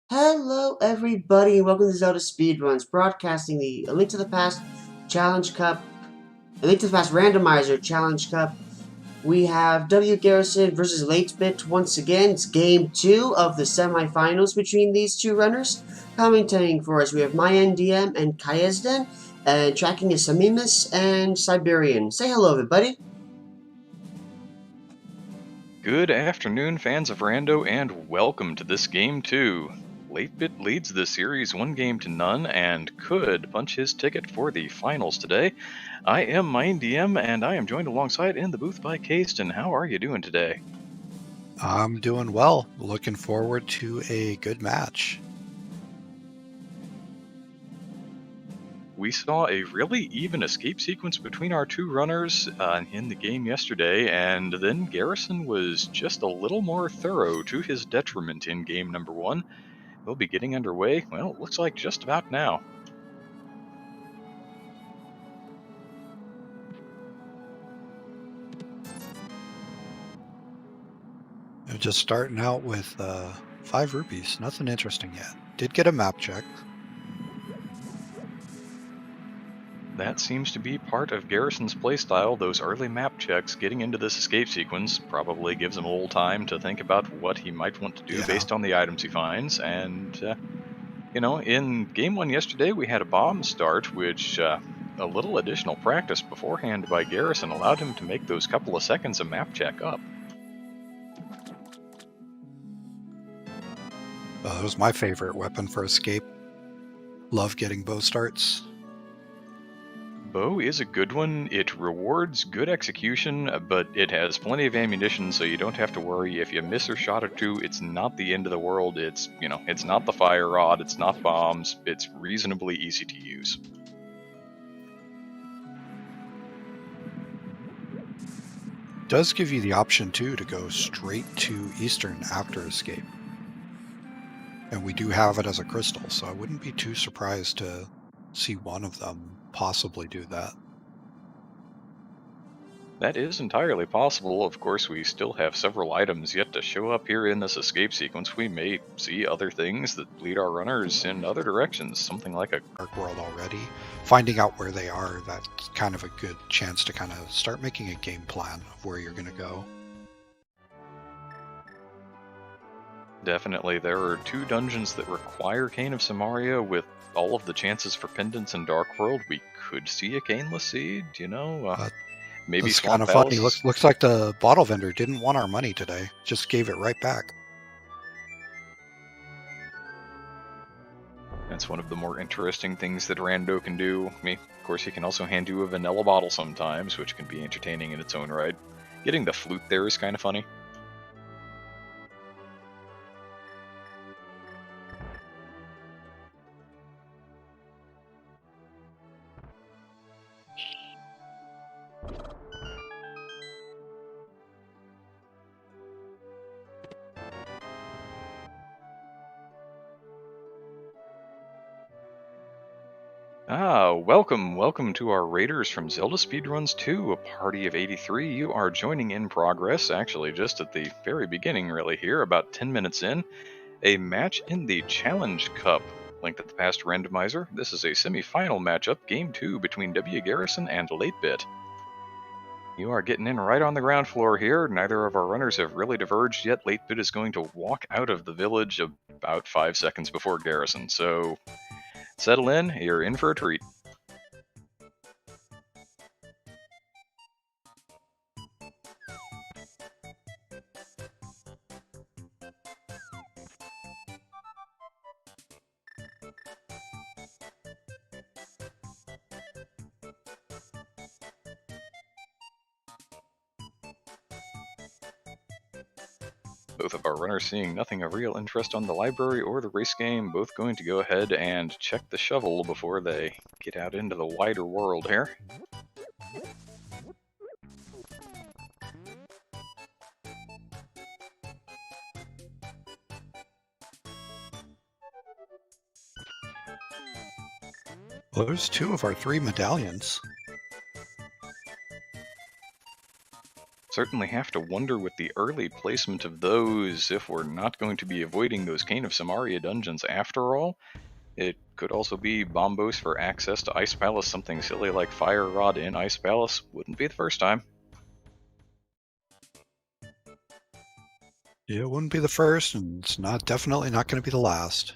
Hello, everybody, and welcome to Zelda Speedruns, broadcasting the A Link to the Past Challenge Cup, A Link to the Past Randomizer Challenge Cup. We have WGarrison versus latebit once again. It's game 2 of the semifinals between these two runners. Commentating for us, we have MyNDM and Kayezden, and tracking is Samimus and Siberian. Say hello, everybody. Good afternoon, fans of Rando, and welcome to this game 2. latebit leads the series 1-0 and could punch his ticket for the finals today. I am MindDM, and I am joined alongside in the booth by Kasten. How are you doing today? I'm doing well. Looking forward to a good match. We saw a really even escape sequence between our two runners in the game yesterday, and then Garrison was just a little more thorough to his detriment in game number 1. We'll be getting underway, well, it looks like just about now. Just starting out with 5 rupees. Nothing interesting yet. Did get a map check. That seems to be part of Garrison's playstyle. Those early map checks, getting into this escape sequence, probably gives him a little time to think about what he might want to do based on the items he finds. And, in Game 1 yesterday, we had a bomb start, which a little additional practice beforehand by Garrison allowed him to make those couple of seconds of map check up. That was my favorite weapon for escape. Love getting bow starts. Bow is a good one. It rewards good execution, but it has plenty of ammunition, so you don't have to worry. If you miss a shot or two, it's not the end of the world. It's not the fire rod, it's not bombs. It's reasonably easy to use. Does give you the option too to go straight to Eastern after escape. And we do have it as a crystal, so I wouldn't be too surprised to see one of them possibly do that. That is entirely possible. Of course, we still have several items yet to show up here in this escape sequence. We may see other things that lead our runners in other directions, something like a Dark World already. Finding out where they are, that's kind of a good chance to kind of start making a game plan of where you're going to go. Definitely, there are 2 dungeons that require Cane of Samaria. With all of the chances for pendants in Dark World, we could see a Caneless Seed, maybe It's Swamp kind of funny. Palace. Looks like the bottle vendor didn't want our money today. Just gave it right back. That's one of the more interesting things that Rando can do. Of course, he can also hand you a vanilla bottle sometimes, which can be entertaining in its own right. Getting the flute there is kind of funny. Welcome to our raiders from Zelda Speedruns 2, a party of 83. You are joining in progress, actually just at the very beginning really here, about 10 minutes in, a match in the Challenge Cup, Link to the Past Randomizer. This is a semi-final matchup, Game 2, between WGarrison and latebit. You are getting in right on the ground floor here. Neither of our runners have really diverged yet. latebit is going to walk out of the village about 5 seconds before Garrison, so settle in, you're in for a treat. Both of our runners seeing nothing of real interest on the library or the race game, both going to go ahead and check the shovel before they get out into the wider world here. Well, there's 2 of our 3 medallions. Certainly have to wonder with the early placement of those if we're not going to be avoiding those Cane of Samaria dungeons after all. It could also be Bombos for access to Ice Palace, something silly like Fire Rod in Ice Palace. Wouldn't be the first time. Yeah, it wouldn't be the first, and it's definitely not going to be the last.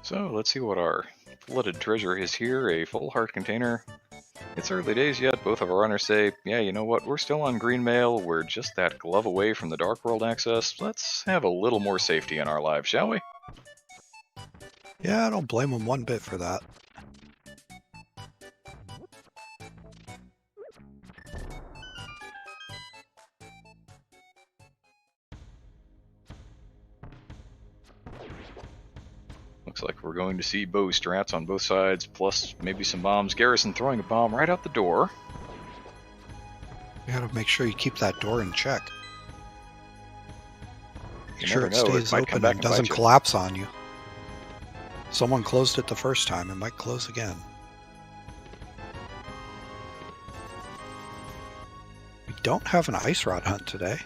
So let's see what our flooded treasure is here. A full heart container. It's early days yet. Both of our runners say, yeah, you know what, we're still on green mail. We're just that glove away from the Dark World access. Let's have a little more safety in our lives, shall we? Yeah, I don't blame them one bit for that. Looks like we're going to see bow strats on both sides, plus maybe some bombs. Garrison throwing a bomb right out the door. You gotta make sure you keep that door in check. You Make sure never it know, stays might come open back and and bite doesn't you. collapse on you. Someone closed it the first time, it might close again. We don't have an ice rod hunt today.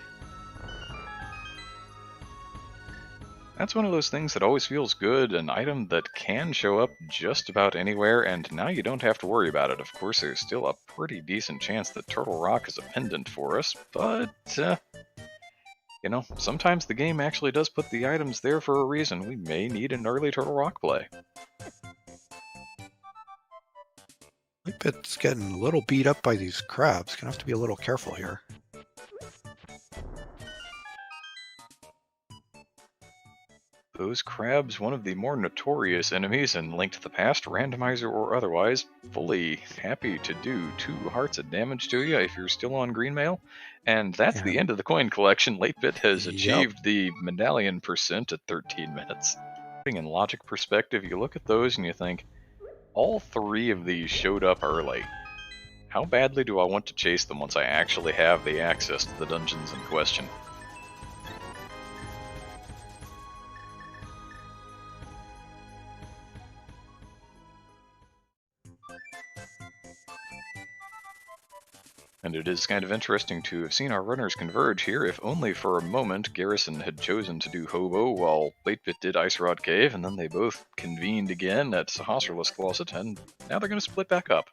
That's one of those things that always feels good, an item that can show up just about anywhere, and now you don't have to worry about it. Of course, there's still a pretty decent chance that Turtle Rock is a pendant for us, but, you know, sometimes the game actually does put the items there for a reason. We may need an early Turtle Rock play. It's getting a little beat up by these crabs. Gonna have to be a little careful here. Those crabs, one of the more notorious enemies in Link to the Past, randomizer or otherwise, fully happy to do 2 hearts of damage to you if you're still on green mail. And that's the end of the coin collection. Latebit has achieved the medallion percent at 13 minutes. In logic perspective, you look at those and you think, all 3 of these showed up early. How badly do I want to chase them once I actually have the access to the dungeons in question? And it is kind of interesting to have seen our runners converge here, if only for a moment. Garrison had chosen to do Hobo while Latebit did Ice Rod Cave, and then they both convened again at Sahasrarla's Closet, and now they're going to split back up.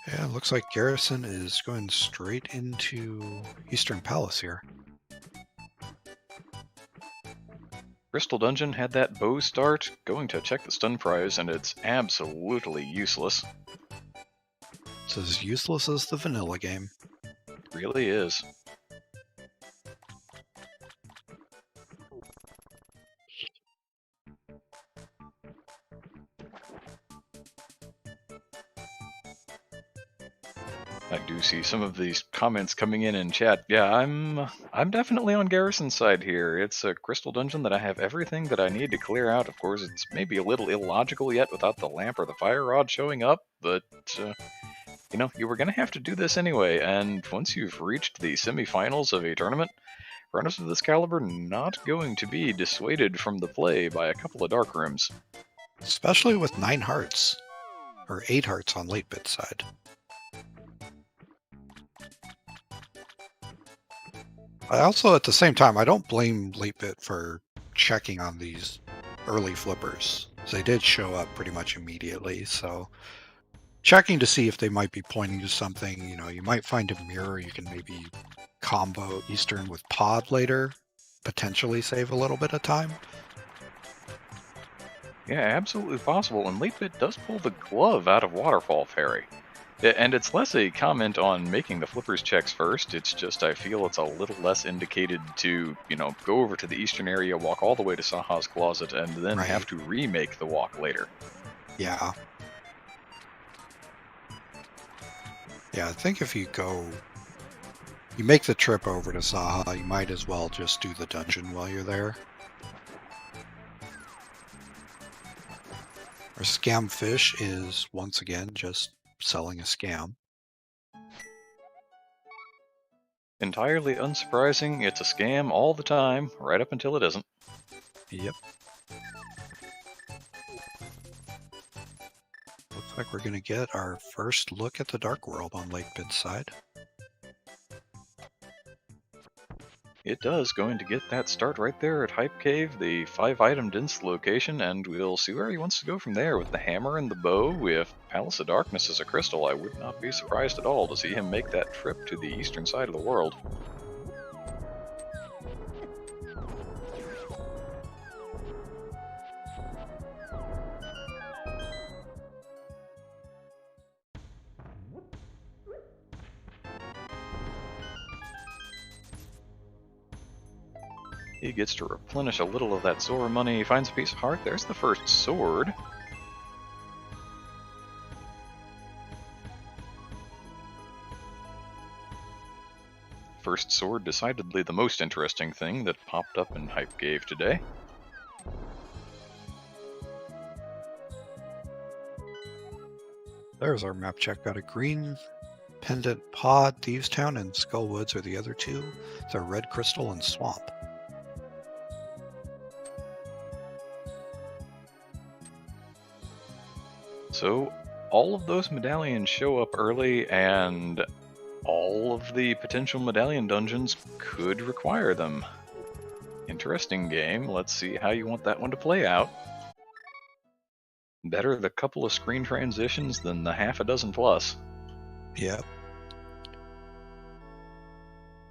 Yeah, it looks like Garrison is going straight into Eastern Palace here. Crystal Dungeon had that bow start, going to check the stun prize, and it's absolutely useless. It's as useless as the vanilla game. It really is. I do see some of these comments coming in chat. Yeah, I'm definitely on Garrison's side here. It's a crystal dungeon that I have everything that I need to clear out. Of course, it's maybe a little illogical yet without the lamp or the fire rod showing up, but you know, you were going to have to do this anyway, and once you've reached the semifinals of a tournament, runners of this caliber not going to be dissuaded from the play by a couple of dark rooms. Especially with 9 hearts. Or 8 hearts on Latebit's side. I also, at the same time, I don't blame Latebit for checking on these early flippers. They did show up pretty much immediately, so checking to see if they might be pointing to something. You know, you might find a mirror. You can maybe combo Eastern with Pod later, potentially save a little bit of time. Yeah, absolutely possible, and Latebit does pull the glove out of Waterfall Fairy. And it's less a comment on making the flippers checks first, it's just I feel it's a little less indicated to, you know, go over to the eastern area, walk all the way to Saha's Closet, and then have to remake the walk later. Yeah. Yeah, I think if you make the trip over to Saha, you might as well just do the dungeon while you're there. Our scam fish is, once again, just selling a scam. Entirely unsurprising, it's a scam all the time, right up until it isn't. Yep. Looks like we're going to get our first look at the Dark World on latebit's side. It does, going to get that start right there at Hype Cave, the 5-item dense location, and we'll see where he wants to go from there with the hammer and the bow. With Palace of Darkness as a crystal, I would not be surprised at all to see him make that trip to the eastern side of the world. He gets to replenish a little of that Zora money. He finds a piece of heart. There's the first sword. First sword, decidedly the most interesting thing that popped up in Hype Cave today. There's our map check. Got a green pendant pod, Thieves Town, and Skull Woods are the other two. The red crystal and swamp. So all of those medallions show up early, and all of the potential medallion dungeons could require them. Interesting game. Let's see how you want that one to play out. Better the couple of screen transitions than the half a dozen plus. Yep.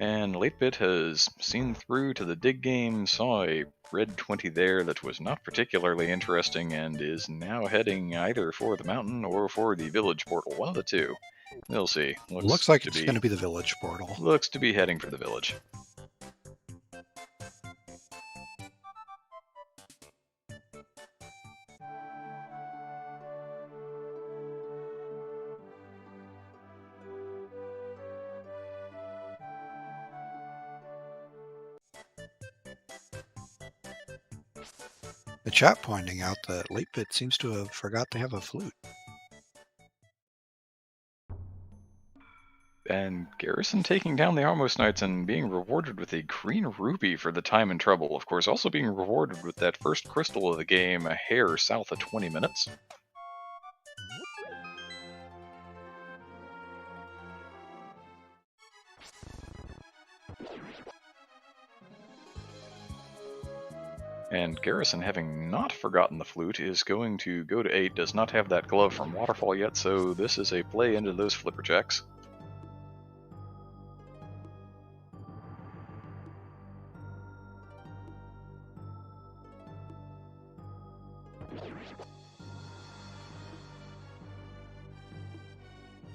And latebit has seen through to the dig game, saw a red 20 there that was not particularly interesting, and is now heading either for the mountain or for the village portal. One of the two. We'll see. Looks like it's going to be the village portal. Looks to be heading for the village. The chat pointing out that latebit seems to have forgot to have a flute. And Garrison taking down the Armos Knights and being rewarded with a green ruby for the time and trouble. Of course, also being rewarded with that first crystal of the game, a hair south of 20 minutes. And Garrison, having not forgotten the flute, is going to go to 8, does not have that glove from Waterfall yet, so this is a play into those flipper checks.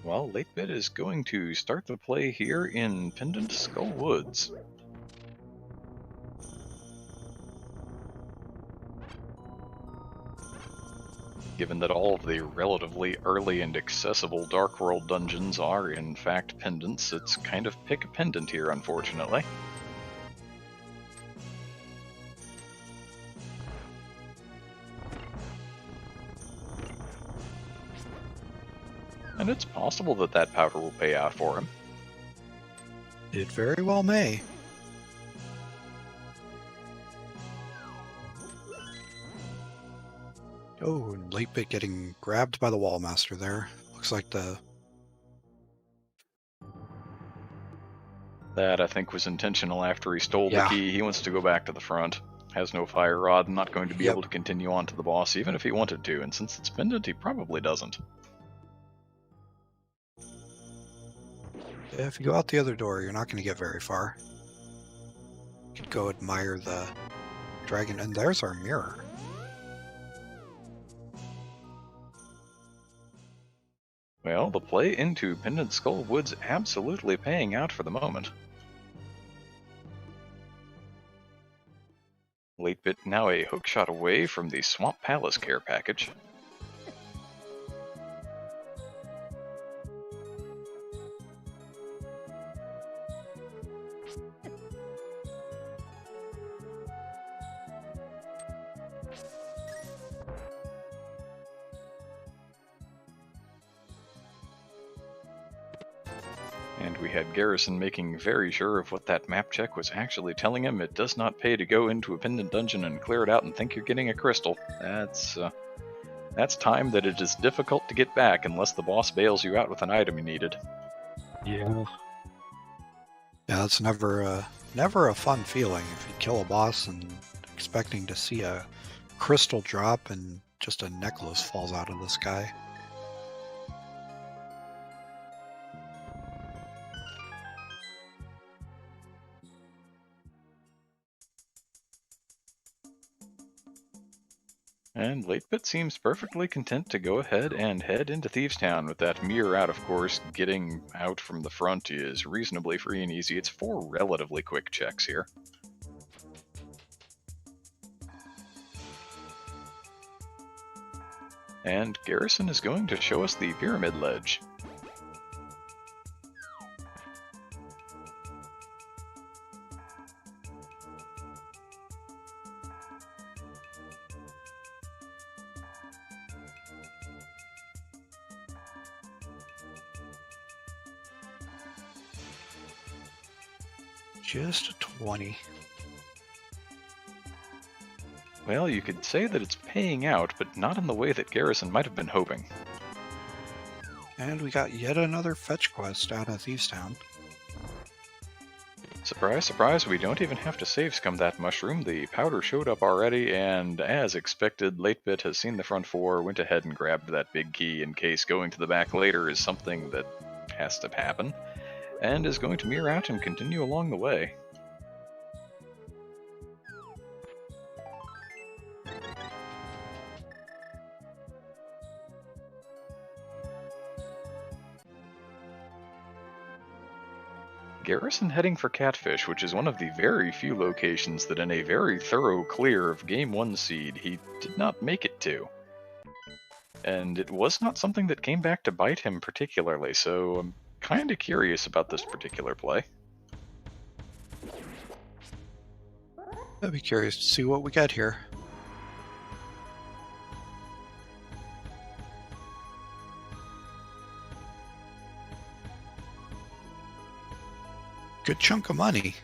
Well, latebit is going to start the play here in Pendant Skull Woods. Given that all of the relatively early and accessible Dark World dungeons are in fact pendants, it's kind of pick a pendant here, unfortunately. And it's possible that that powder will pay out for him. It very well may. Oh, and latebit getting grabbed by the Wallmaster there. Looks like the... That, I think, was intentional after he stole the key. He wants to go back to the front. Has no fire rod, not going to be able to continue on to the boss, even if he wanted to, and since it's pendant, he probably doesn't. Yeah, if you go out the other door, you're not going to get very far. You could go admire the dragon, and there's our mirror. Well, the play into Pendant Skull Woods absolutely paying out for the moment. latebit now a hookshot away from the Swamp Palace care package. And we had Garrison making very sure of what that map check was actually telling him. It does not pay to go into a pendant dungeon and clear it out and think you're getting a crystal. That's time that it is difficult to get back unless the boss bails you out with an item you needed. Yeah, that's never a fun feeling if you kill a boss and expecting to see a crystal drop and just a necklace falls out of the sky. And latebit seems perfectly content to go ahead and head into Thieves Town with that mirror out, of course. Getting out from the front is reasonably free and easy. It's 4 relatively quick checks here. And Garrison is going to show us the pyramid ledge. Just a 20. Well, you could say that it's paying out, but not in the way that Garrison might have been hoping. And we got yet another fetch quest out of Thieves Town. Surprise, surprise, we don't even have to save scum that mushroom. The powder showed up already, and as expected, latebit has seen the front 4, went ahead and grabbed that big key in case going to the back later is something that has to happen, and is going to mirror out and continue along the way. Garrison heading for Catfish, which is one of the very few locations that in a very thorough clear of Game 1 seed he did not make it to. And it was not something that came back to bite him particularly, so I'm kinda curious about this particular play. I'd be curious to see what we get here. Good chunk of money.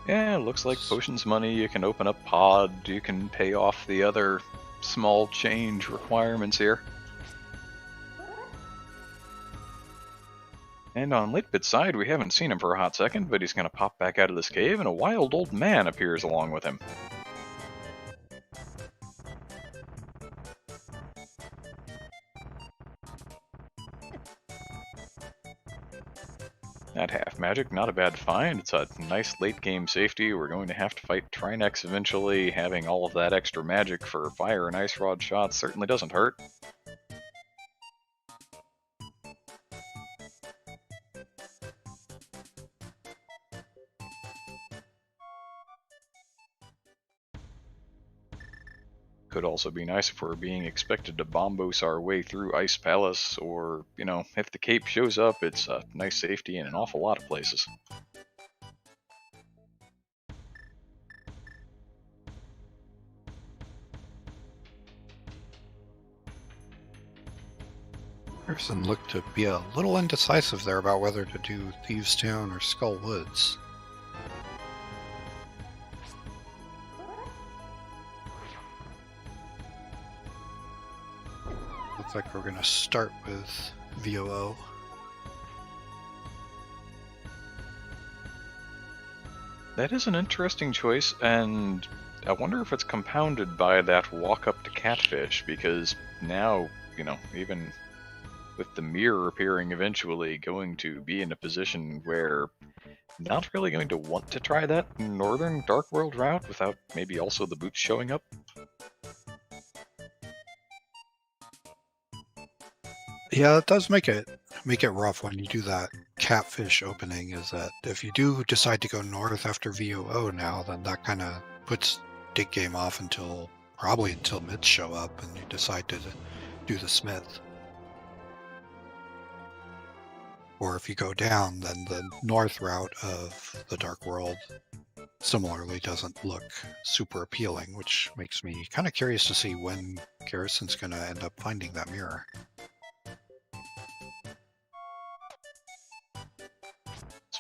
Yeah, looks like potions money. You can open up pod, you can pay off the other small change requirements here. And on latebit's side, we haven't seen him for a hot second, but he's going to pop back out of this cave, and a wild old man appears along with him. That half magic, not a bad find. It's a nice late game safety. We're going to have to fight Trinex eventually. Having all of that extra magic for fire and ice rod shots certainly doesn't hurt. Could also be nice if we're being expected to bombos our way through Ice Palace, or, you know, if the cape shows up, it's a nice safety in an awful lot of places. Garrison looked to be a little indecisive there about whether to do Thieves Town or Skull Woods. Looks like we're going to start with VOO. That is an interesting choice, and I wonder if it's compounded by that walk up to Catfish, because now, you know, even with the mirror appearing eventually, going to be in a position where not really going to want to try that northern Dark World route without maybe also the boots showing up. Yeah, it does make it rough when you do that Catfish opening, is that if you do decide to go north after VOO now, then that kind of puts dig game off probably until mids show up and you decide to do the Smith. Or if you go down, then the north route of the Dark World similarly doesn't look super appealing, which makes me kind of curious to see when Garrison's going to end up finding that mirror.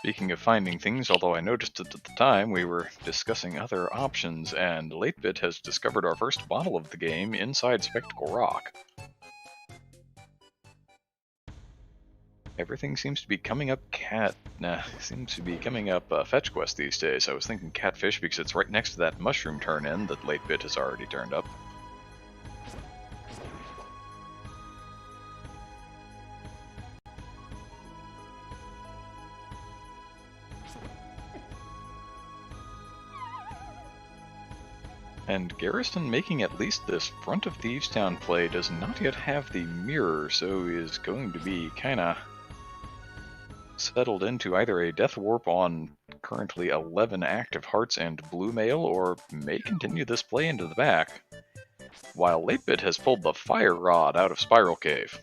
Speaking of finding things, although I noticed it at the time, we were discussing other options, and latebit has discovered our first bottle of the game inside Spectacle Rock. Everything seems to be coming up fetch quest these days. I was thinking catfish because it's right next to that mushroom turn-in that latebit has already turned up. And Garrison, making at least this front of Thievestown play, does not yet have the mirror, so is going to be kinda settled into either a death warp on currently 11 active hearts and blue mail, or may continue this play into the back, while latebit has pulled the fire rod out of Spiral Cave.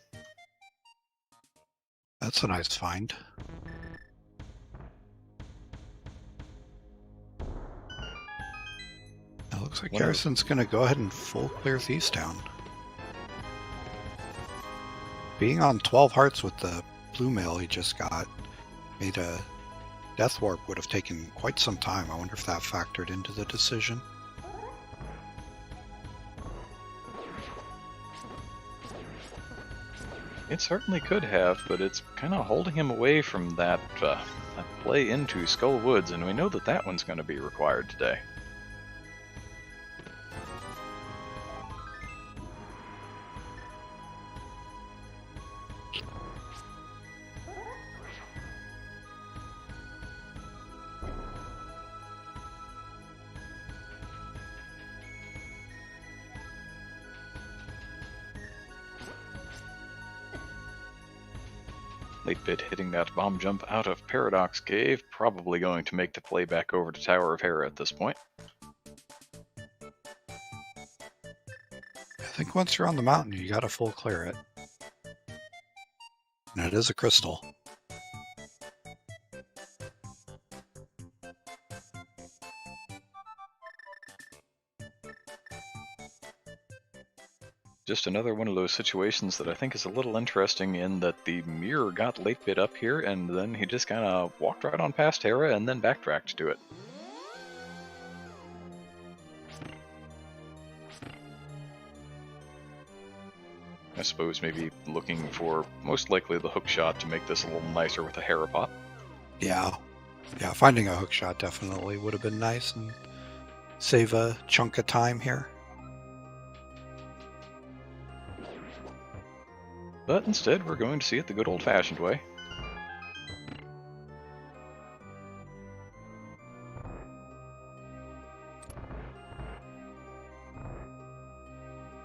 That's a nice find. It looks like Garrison's going to go ahead and full clear Thievestown. Being on 12 hearts with the blue mail he just got made a death warp would have taken quite some time. I wonder if that factored into the decision. It certainly could have, but it's kind of holding him away from that play into Skull Woods, and we know that that one's going to be required today. latebit hitting that bomb jump out of Paradox Cave, probably going to make the play back over to Tower of Hera at this point. I think once you're on the mountain, you gotta full clear it. And it is a crystal. Just another one of those situations that I think is a little interesting in that the mirror got latebit up here, and then he just kind of walked right on past Hera and then backtracked to it. I suppose maybe looking for most likely the hook shot to make this a little nicer with a Hera pot. Yeah, finding a hook shot definitely would have been nice and save a chunk of time here. But instead, we're going to see it the good old-fashioned way.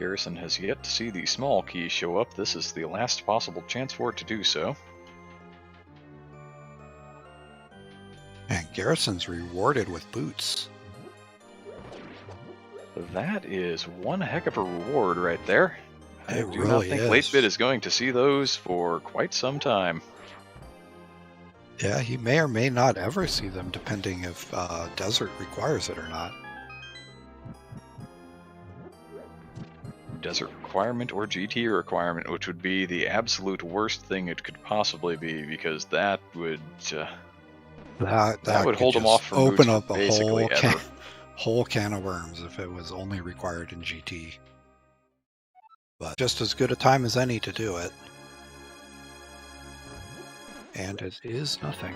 Garrison has yet to see the small key show up. This is the last possible chance for it to do so. And Garrison's rewarded with boots. That is one heck of a reward right there. I do really not think is. latebit is going to see those for quite some time. Yeah, he may or may not ever see them, depending if Desert requires it or not. Desert requirement or GT requirement, which would be the absolute worst thing it could possibly be, because that would That would could hold him just off from open boots up for a basically ever. whole can of worms if it was only required in GT. But just as good a time as any to do it. And it is nothing.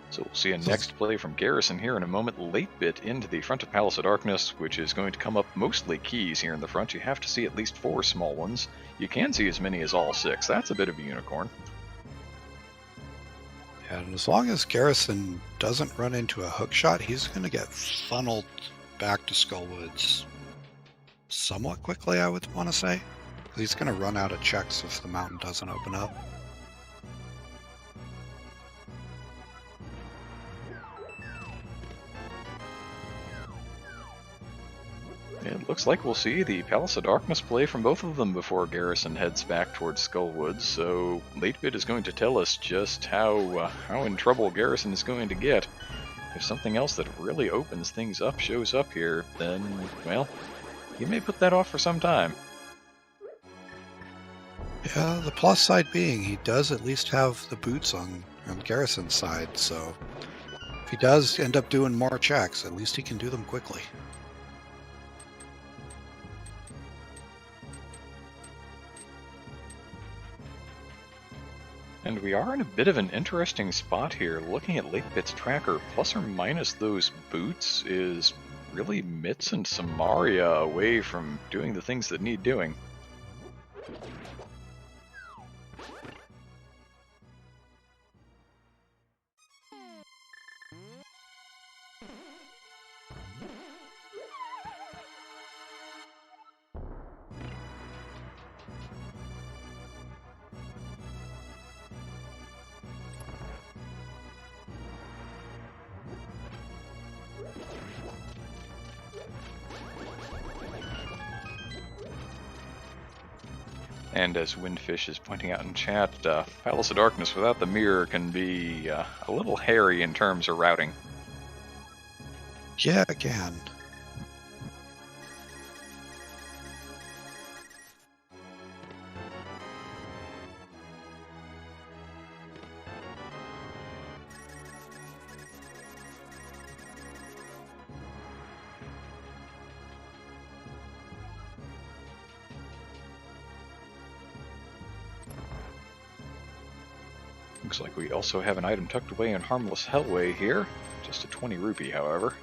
So we'll see a next play from Garrison here in a moment. Latebit into the front of Palace of Darkness, which is going to come up mostly keys here in the front. You have to see at least 4 small ones. You can see as many as all 6. That's a bit of a unicorn. And as long as Garrison doesn't run into a hook shot, he's going to get funneled back to Skullwoods somewhat quickly, I would want to say. He's going to run out of checks if the mountain doesn't open up. It looks like we'll see the Palace of Darkness play from both of them before Garrison heads back towards Skullwoods, so latebit is going to tell us just how in trouble Garrison is going to get. If something else that really opens things up shows up here, then, well, he may put that off for some time. Yeah, the plus side being he does at least have the boots on Garrison's side, so if he does end up doing more checks, at least he can do them quickly. And we are in a bit of an interesting spot here. Looking at latebit's tracker, plus or minus those boots is really Mitz and Samaria away from doing the things that need doing. And as Windfish is pointing out in chat, Palace of Darkness without the mirror can be a little hairy in terms of routing. Yeah, it can. Looks like we also have an item tucked away in Harmless Hellway here. Just a 20 rupee, however.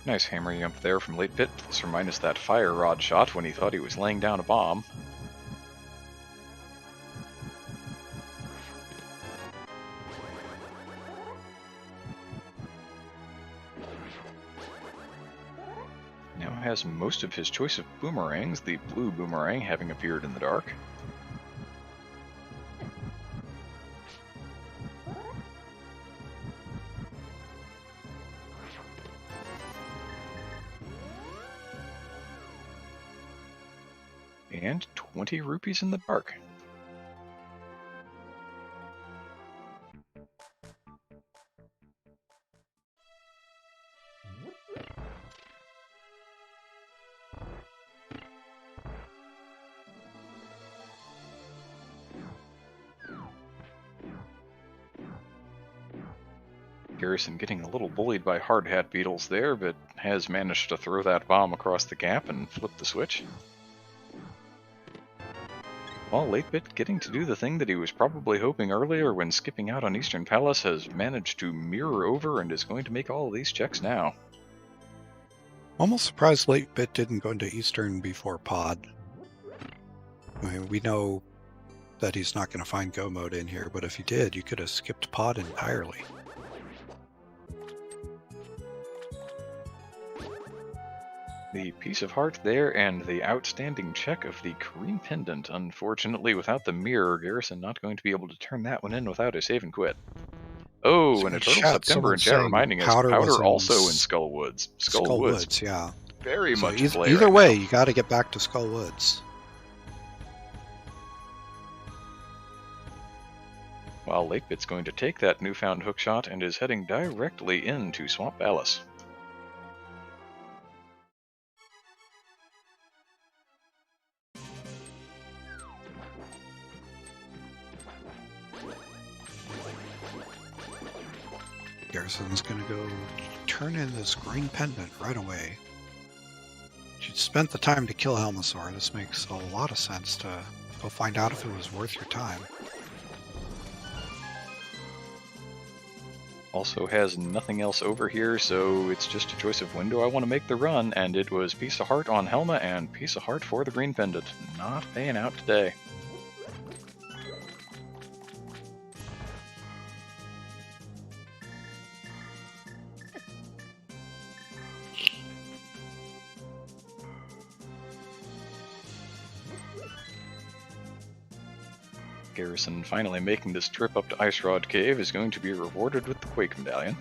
Nice hammering up there from latebit, plus or minus that fire rod shot when he thought he was laying down a bomb. Now has most of his choice of boomerangs, the blue boomerang having appeared in the dark. And 20 rupees in the dark. Garrison getting a little bullied by hard hat beetles there, but has managed to throw that bomb across the gap and flip the switch. While latebit getting to do the thing that he was probably hoping earlier when skipping out on Eastern Palace has managed to mirror over and is going to make all of these checks now. Almost surprised latebit didn't go into Eastern before Pod. I mean, we know that he's not going to find Go mode in here, but if he did, you could have skipped Pod entirely. The piece of heart there and the outstanding check of the cream pendant. Unfortunately, without the mirror, Garrison not going to be able to turn that one in without a save and quit. Oh, and Eternal September in chat reminding us Powder also in Skullwoods. Skullwoods, yeah. Very so much either right way, now. You got to get back to Skullwoods. While latebit's going to take that newfound hookshot and is heading directly into Swamp Palace. Garrison's going to go turn in this green pendant right away. She spent the time to kill Helmasaur. This makes a lot of sense to go find out if it was worth your time. Also has nothing else over here, so it's just a choice of when do I want to make the run, and it was Piece of Heart on Helma and Piece of Heart for the green pendant. Not paying out today. Garrison finally making this trip up to Ice Rod Cave is going to be rewarded with the Quake Medallion.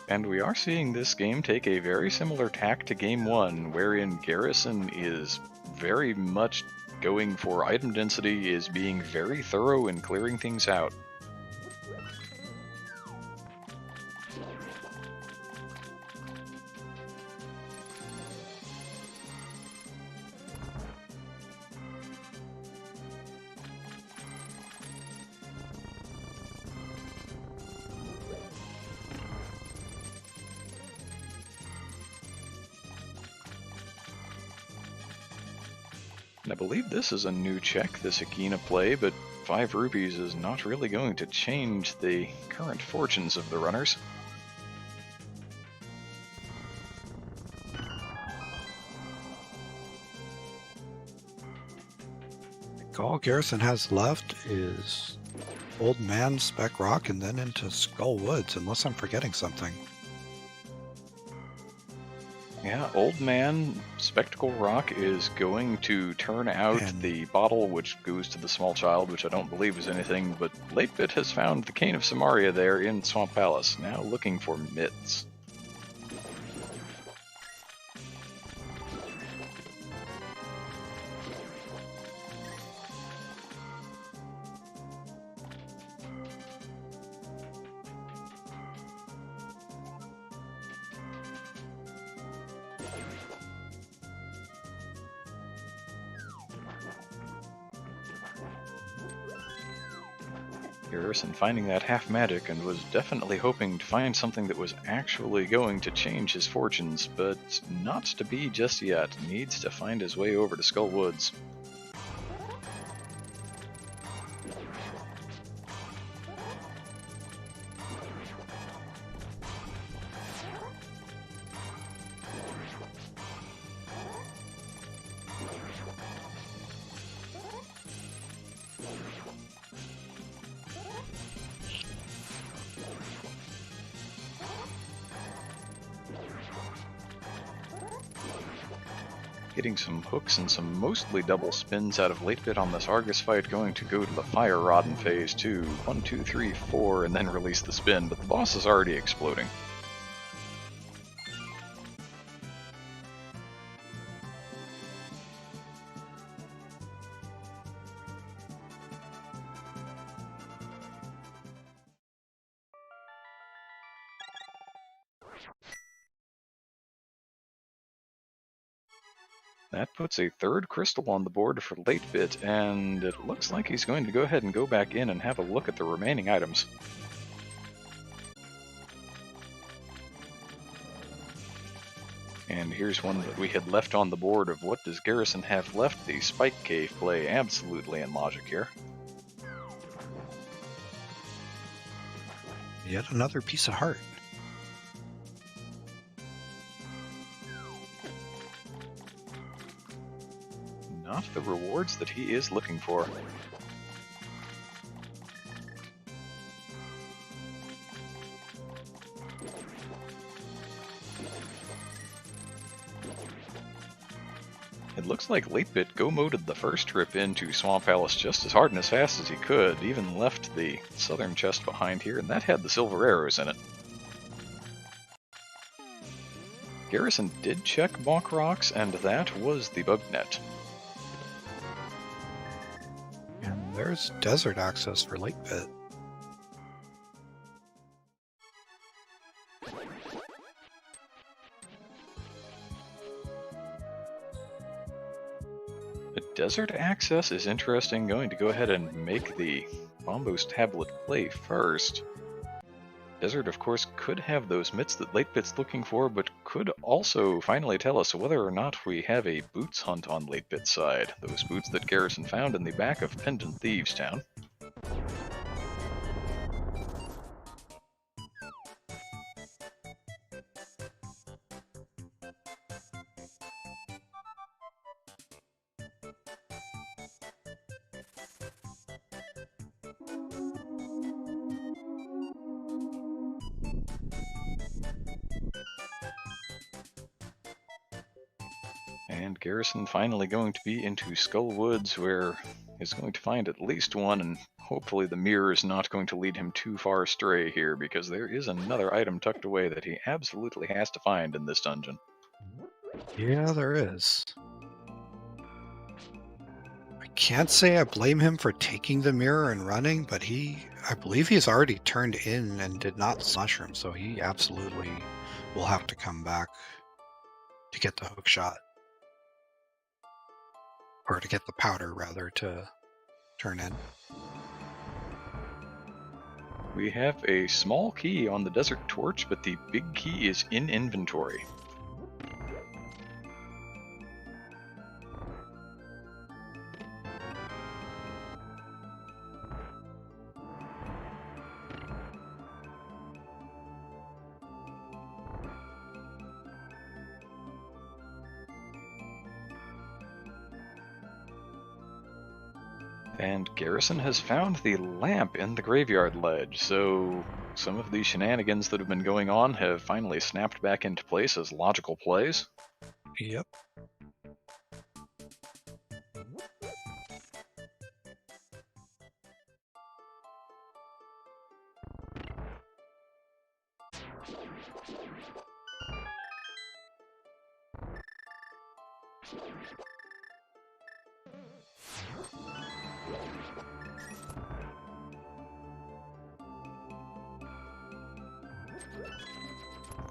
And we are seeing this game take a very similar tack to Game 1, wherein Garrison is very much going for item density, is being very thorough in clearing things out. And I believe this is a new check, this Agina play, but 5 rupees is not really going to change the current fortunes of the runners. All Garrison has left is Old Man, Spec Rock, and then into Skull Woods, unless I'm forgetting something. Yeah, Old Man, Spectacle Rock is going to turn out the bottle, which goes to the small child, which I don't believe is anything, but latebit has found the Cane of Samaria there in Swamp Palace, now looking for mitts. Garrison finding that half magic and was definitely hoping to find something that was actually going to change his fortunes, but not to be just yet. Needs to find his way over to Skull Woods. Getting some hooks and some mostly double spins out of latebit on this Argus fight, going to go to the Fire Rod in phase 2. 1, 2, 3, 4, and then release the spin, but the boss is already exploding. That puts a third crystal on the board for latebit, and it looks like he's going to go ahead and go back in and have a look at the remaining items. And here's one that we had left on the board of what does Garrison have left. The Spike Cave play absolutely in logic here. Yet another piece of heart. Not the rewards that he is looking for. It looks like latebit go-moded the first trip into Swamp Palace just as hard and as fast as he could, even left the southern chest behind here, and that had the silver arrows in it. Garrison did check Bonk Rocks, and that was the bug net. And there's desert access for latebit. The desert access is interesting, going to go ahead and make the Bombos tablet play first. Desert, of course, could have those mitts that latebit's looking for, but could also finally tell us whether or not we have a boots hunt on latebit's side. Those boots that Garrison found in the back of Pendant Thieves Town. And Garrison finally going to be into Skull Woods, where is going to find at least one, and hopefully the mirror is not going to lead him too far astray here, because there is another item tucked away that he absolutely has to find in this dungeon. Yeah, there is. I can't say I blame him for taking the mirror and running, but I believe he's already turned in and did not mushroom, so he absolutely will have to come back to get the hook shot. Or to get the powder, rather, to turn in. We have a small key on the desert torch, but the big key is in inventory. And Garrison has found the lamp in the graveyard ledge, so some of the shenanigans that have been going on have finally snapped back into place as logical plays. Yep.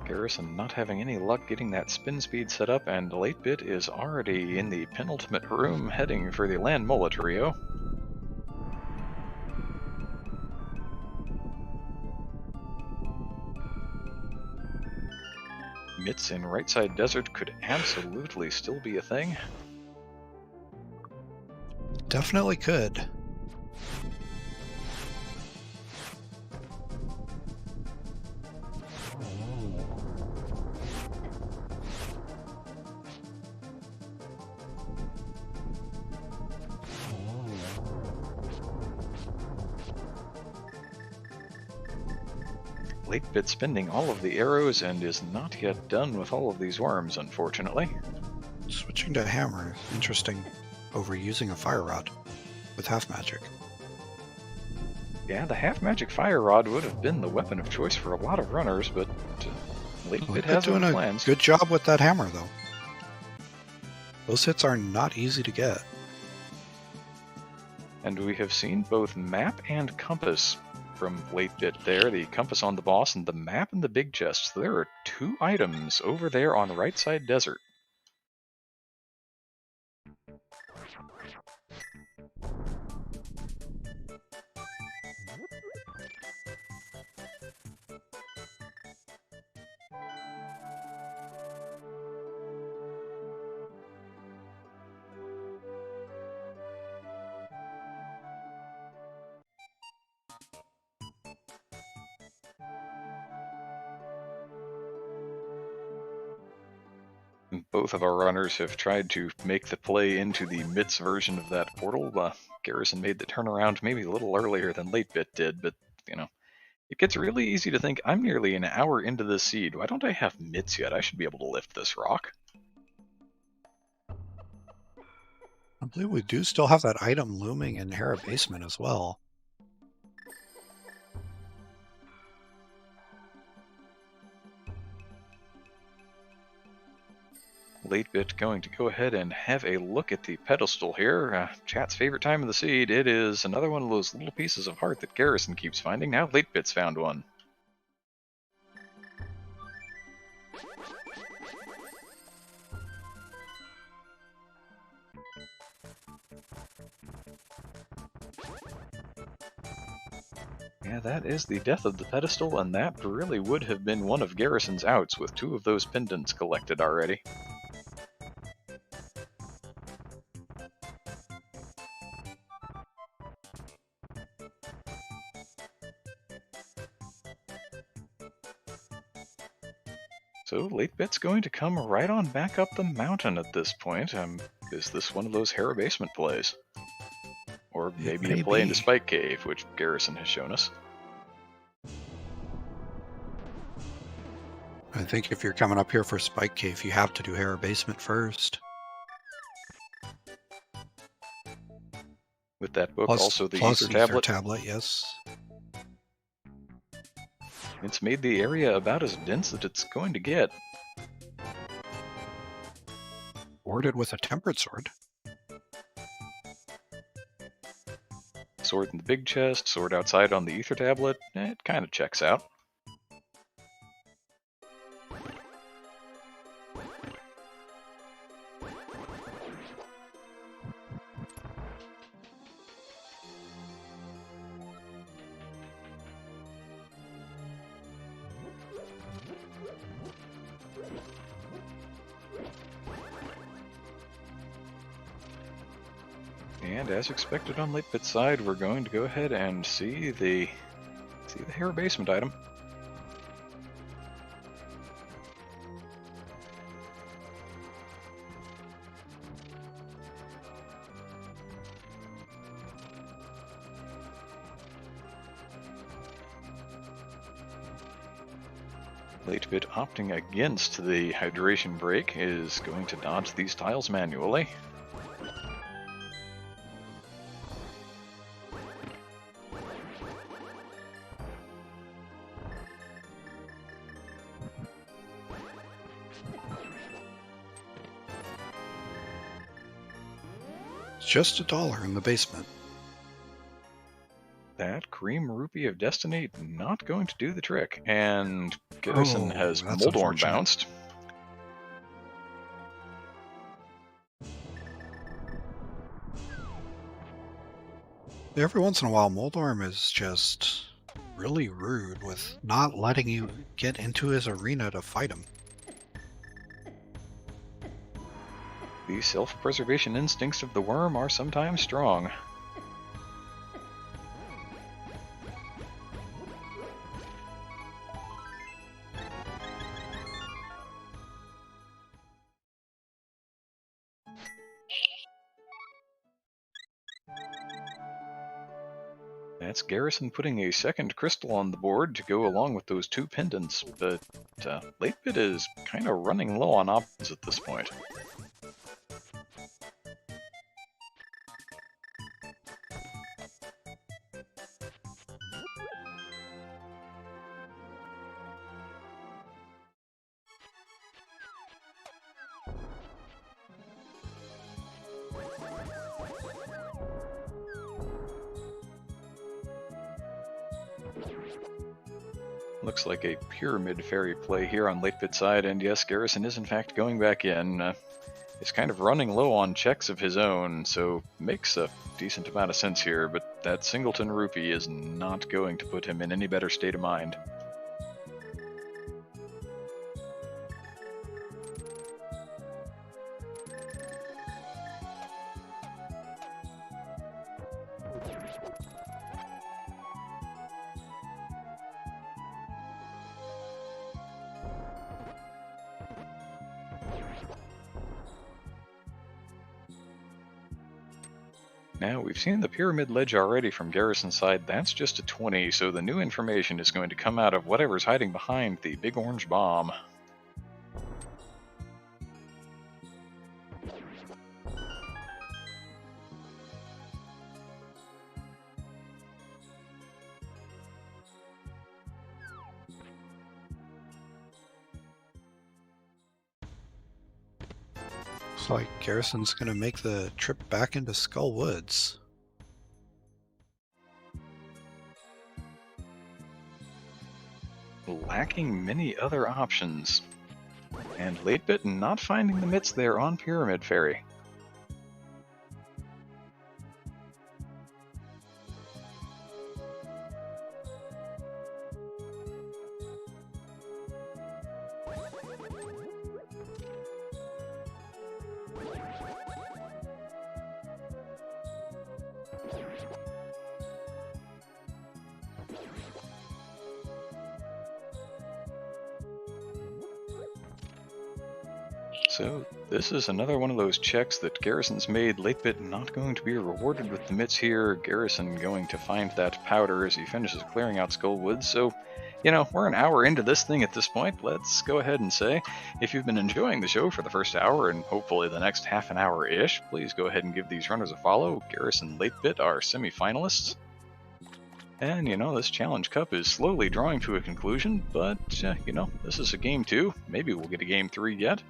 Garrison not having any luck getting that spin speed set up, and latebit is already in the penultimate room heading for the land mola trio. Mitts in right side desert could absolutely still be a thing. Definitely could. Latebit spending all of the arrows and is not yet done with all of these worms, unfortunately. Switching to hammer, interesting over using a fire rod with half magic. Yeah, the half magic fire rod would have been the weapon of choice for a lot of runners, but latebit has doing other a plans. good job with that hammer, though. Those hits are not easy to get. And we have seen both map and compass from latebit there, the compass on the boss and the map in the big chest. So there are 2 items over there on right side desert. Both of our runners have tried to make the play into the Mitts version of that portal. Garrison made the turnaround maybe a little earlier than latebit did, but, you know, it gets really easy to think, I'm nearly an hour into this seed. Why don't I have Mitts yet? I should be able to lift this rock. I believe we do still have that item looming in Hera Basement as well. Latebit going to go ahead and have a look at the pedestal here. Chat's favorite time of the seed. It is another one of those little pieces of heart that Garrison keeps finding. Now Latebit's found one. Yeah, that is the death of the pedestal, and that really would have been one of Garrison's outs with 2 of those pendants collected already. So latebit's going to come right on back up the mountain at this point. Is this one of those Hera Basement plays? Or maybe a play into Spike Cave, which Garrison has shown us. I think if you're coming up here for Spike Cave, you have to do Hera Basement first. with that book, Plus, also the plus ether tablet. Yes. It's made the area about as dense as it's going to get. Warded with a tempered sword. Sword in the big chest, sword outside on the ether tablet. It kind of checks out. And as expected on latebit side, we're going to go ahead and see the hair basement item. Latebit opting against the hydration break is going to dodge these tiles manually. Just $1 in the basement. That Cream Rupee of Destiny not going to do the trick, and Garrison has that's Moldorm unfortunate. bounced. Every once in a while, Moldorm is just really rude with not letting you get into his arena to fight him. The self-preservation instincts of the worm are sometimes strong. That's Garrison putting a second crystal on the board to go along with those 2 pendants, but latebit is kind of running low on options at this point. Looks like a pyramid fairy play here on latebit side, and yes, Garrison is in fact going back in. He's kind of running low on checks of his own, so makes a decent amount of sense here, but that Singleton Rupee is not going to put him in any better state of mind. Now, we've seen the pyramid ledge already from Garrison's side. That's just a 20, so the new information is going to come out of whatever's hiding behind the big orange bomb. Looks like Garrison's going to make the trip back into Skull Woods. Lacking many other options. And latebit not finding the mitts there on Pyramid Fairy. So this is another one of those checks that Garrison's made. Latebit not going to be rewarded with the mitts here. Garrison going to find that powder as he finishes clearing out Skullwood. So We're an hour into this thing at this point. Let's go ahead and say, if you've been enjoying the show for the first hour and hopefully the next half an hour-ish, please go ahead and give these runners a follow. Garrison Latebit are semifinalists. And, this Challenge Cup is slowly drawing to a conclusion, but, this is a Game 2. Maybe we'll get a Game 3 yet.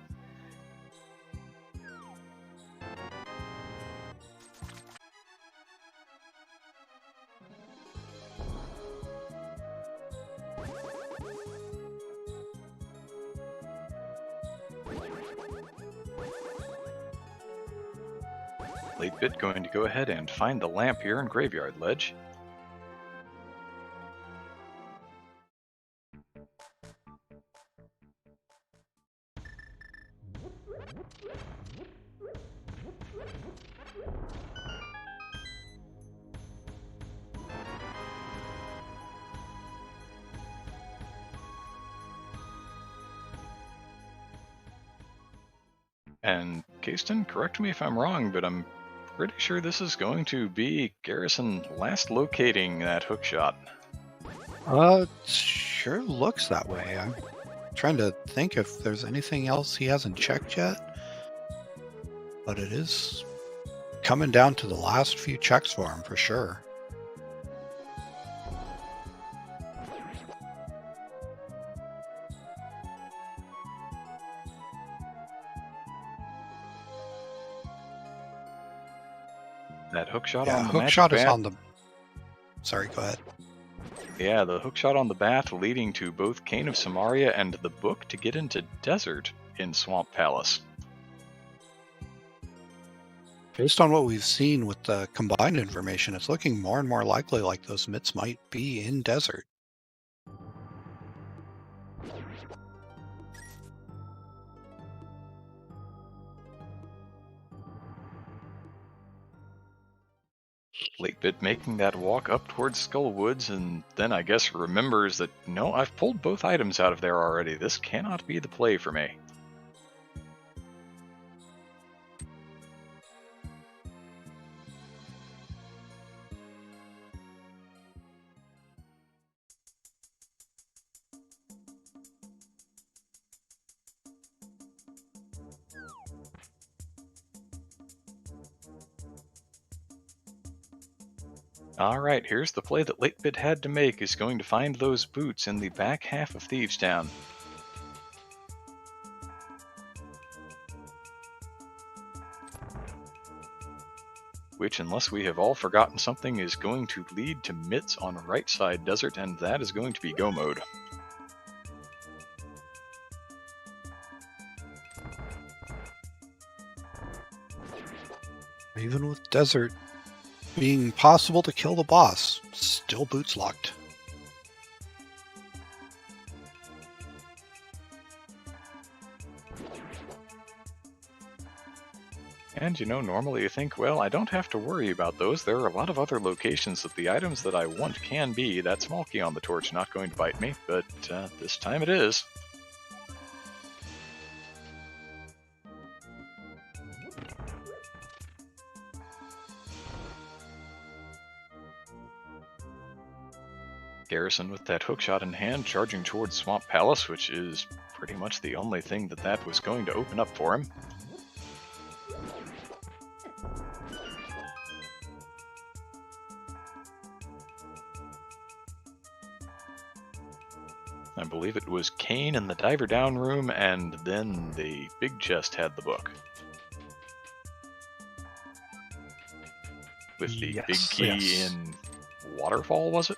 Latebit going to go ahead and find the lamp here in Graveyard Ledge. And Kasten, correct me if I'm wrong, but I'm pretty sure this is going to be Garrison last locating that hook shot. It sure looks that way. I'm trying to think if there's anything else he hasn't checked yet. But it is coming down to the last few checks for him, for sure. That hook shot Yeah, on the hook magic shot bat. is on the... Sorry, go ahead. Yeah, the hook shot on the bat leading to both Cane of Samaria and the book to get into Desert in Swamp Palace. Based on what we've seen with the combined information, it's looking more and more likely like those mitts might be in Desert. Latebit making that walk up towards Skull Woods, and then I guess remembers that, no, I've pulled both items out of there already. This cannot be the play for me. Alright, here's the play that Latebit had to make, is going to find those boots in the back half of Thieves Town. Which, unless we have all forgotten something, is going to lead to mitts on right side Desert, and that is going to be go mode. Even with Desert being possible to kill the boss, still boots locked. And normally you think, well, I don't have to worry about those. There are a lot of other locations that the items that I want can be. That small key on the torch not going to bite me, but this time it is. Garrison with that hookshot in hand, charging towards Swamp Palace, which is pretty much the only thing that was going to open up for him. I believe it was Kane in the diver down room, and then the big chest had the book. With the big key in Waterfall, was it?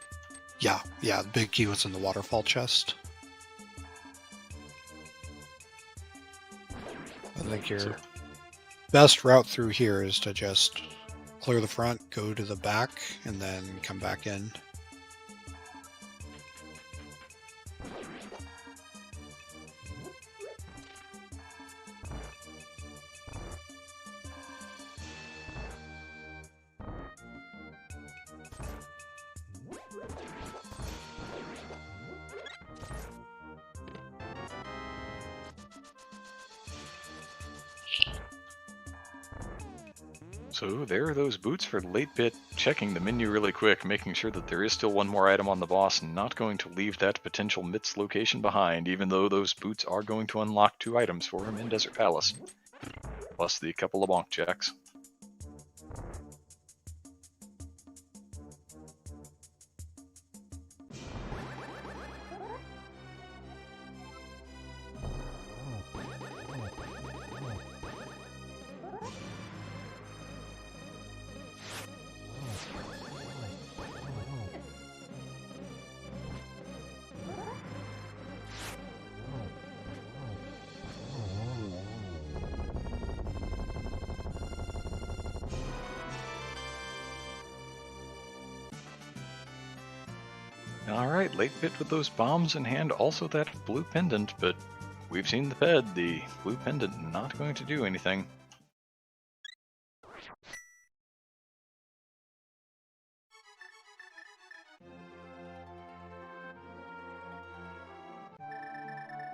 Yeah, the big key was in the waterfall chest. I think your best route through here is to just clear the front, go to the back, and then come back in. So there are those boots for Latebit checking the menu really quick, making sure that there is still one more item on the boss, not going to leave that potential Mitz location behind, even though those boots are going to unlock 2 items for him in Desert Palace. Plus the couple of bonk checks. Alright, latebit with those bombs in hand, also that blue pendant, but we've seen the ped, the blue pendant not going to do anything.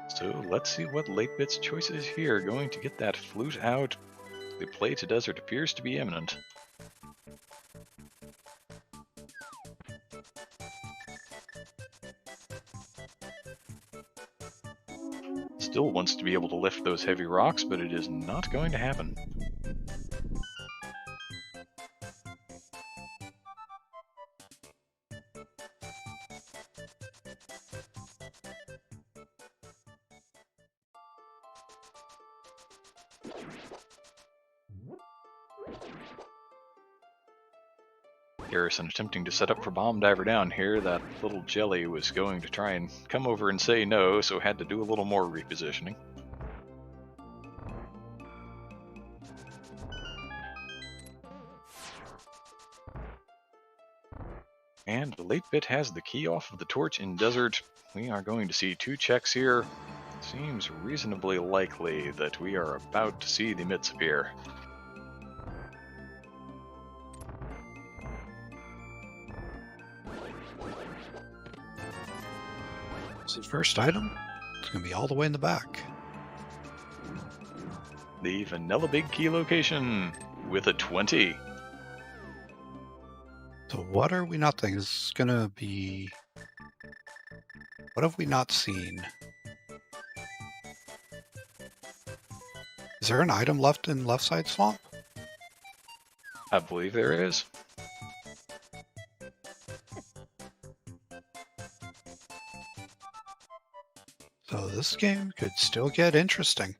So let's see what latebit's choice is here. Going to get that flute out. The play to desert appears to be imminent. Still wants to be able to lift those heavy rocks, but it is not going to happen. Garrison attempting to set up for Bomb Diver down here. That little jelly was going to try and come over and say no, so had to do a little more repositioning. And the latebit has the key off of the torch in desert. We are going to see 2 checks here. Seems reasonably likely that we are about to see the Mitz appear. It's his first item. It's going to be all the way in the back. The vanilla big key location with a 20. So what are we not thinking? This is going to be... What have we not seen? Is there an item left in left side swamp? I believe there is. So this game could still get interesting.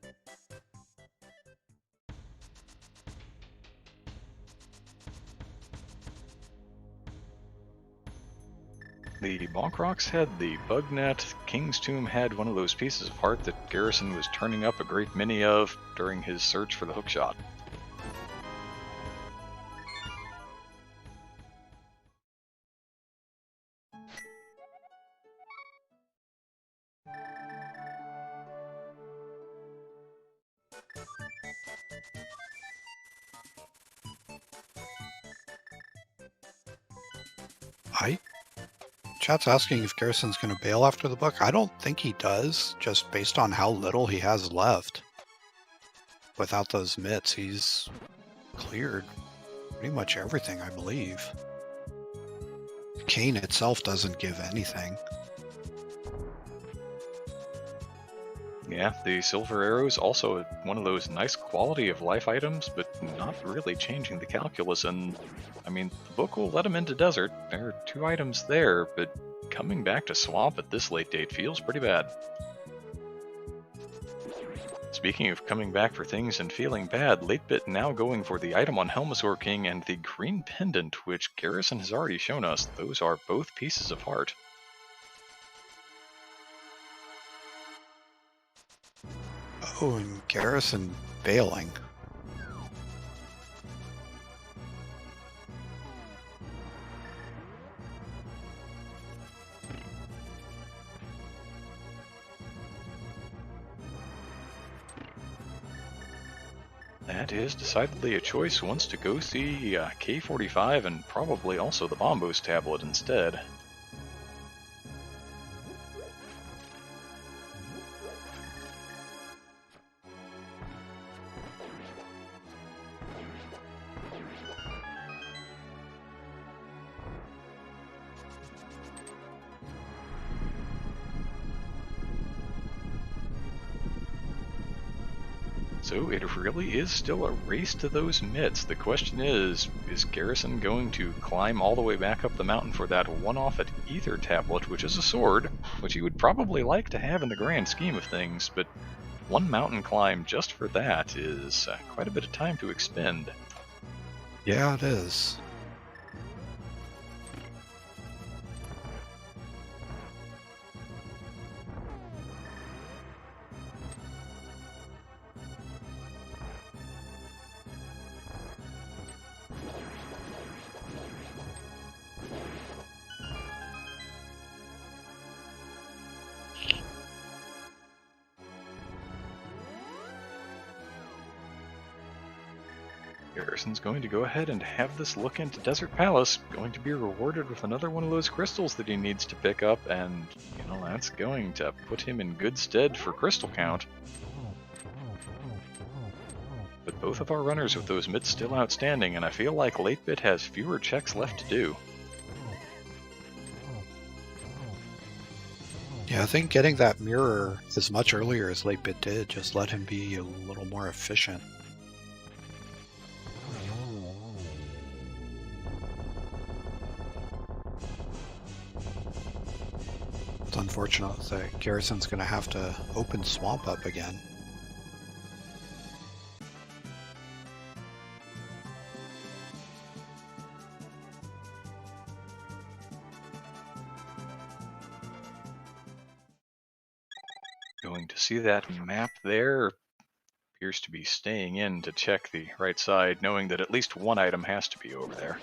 The Bonk Rocks had the Bug Net. King's Tomb had one of those pieces of heart that Garrison was turning up a great many of during his search for the hookshot. Chat's asking if Garrison's going to bail after the book. I don't think he does, just based on how little he has left. Without those mitts, he's cleared pretty much everything, I believe. Cane itself doesn't give anything. Yeah, the Silver Arrow is also one of those nice quality of life items, but not really changing the calculus. And I mean, the book will let him into desert. There are 2 items there, but coming back to swamp at this late date feels pretty bad. Speaking of coming back for things and feeling bad, latebit now going for the item on Helmasaur King and the green pendant, which Garrison has already shown us. Those are both pieces of heart. Oh, and Garrison bailing. That is decidedly a choice. Wants to go see K45 and probably also the Bombos tablet instead. So it really is still a race to those mitts. The question is Garrison going to climb all the way back up the mountain for that one-off at Ether Tablet, which is a sword, which he would probably like to have in the grand scheme of things, but one mountain climb just for that is quite a bit of time to expend. Yeah, it is. Garrison's going to go ahead and have this look into Desert Palace, going to be rewarded with another one of those crystals that he needs to pick up, and, that's going to put him in good stead for crystal count. But both of our runners with those mitts still outstanding, and I feel like latebit has fewer checks left to do. Yeah, I think getting that mirror as much earlier as latebit did just let him be a little more efficient. It's unfortunate that Garrison's going to have to open Swamp up again. Going to see that map there. Appears to be staying in to check the right side, knowing that at least one item has to be over there.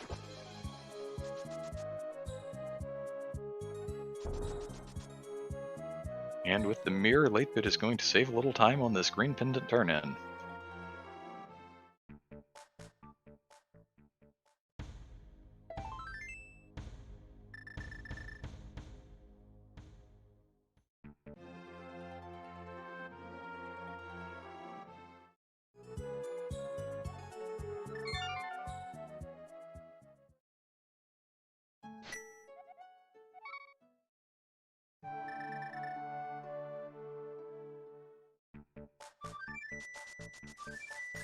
And with the mirror, latebit is going to save a little time on this green pendant turn-in.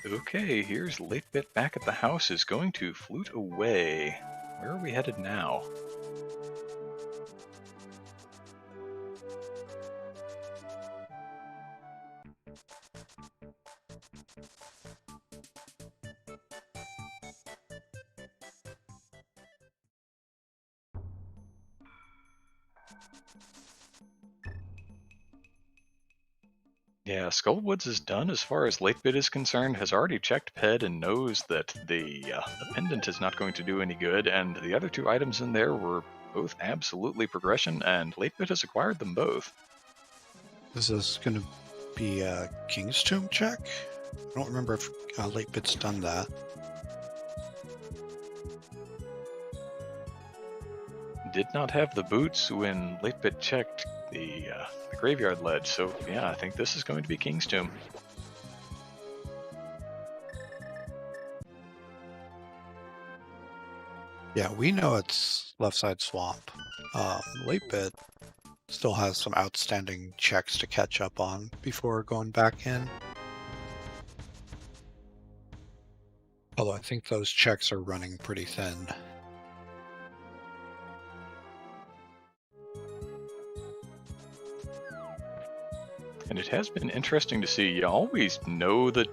Okay, here's latebit back at the house, is going to flute away. Where are we headed now? Yeah, Skullwoods is done as far as latebit is concerned, has already checked Ped and knows that the pendant is not going to do any good, and the other two items in there were both absolutely progression, and latebit has acquired them both. Is this going to be a King's Tomb check? I don't remember if latebit's done that. Did not have the boots when latebit checked the graveyard ledge, so yeah, I think this is going to be King's Tomb. Yeah, we know it's left side swamp. Latebit still has some outstanding checks to catch up on before going back in. Although I think those checks are running pretty thin. And it has been interesting to see. You always know that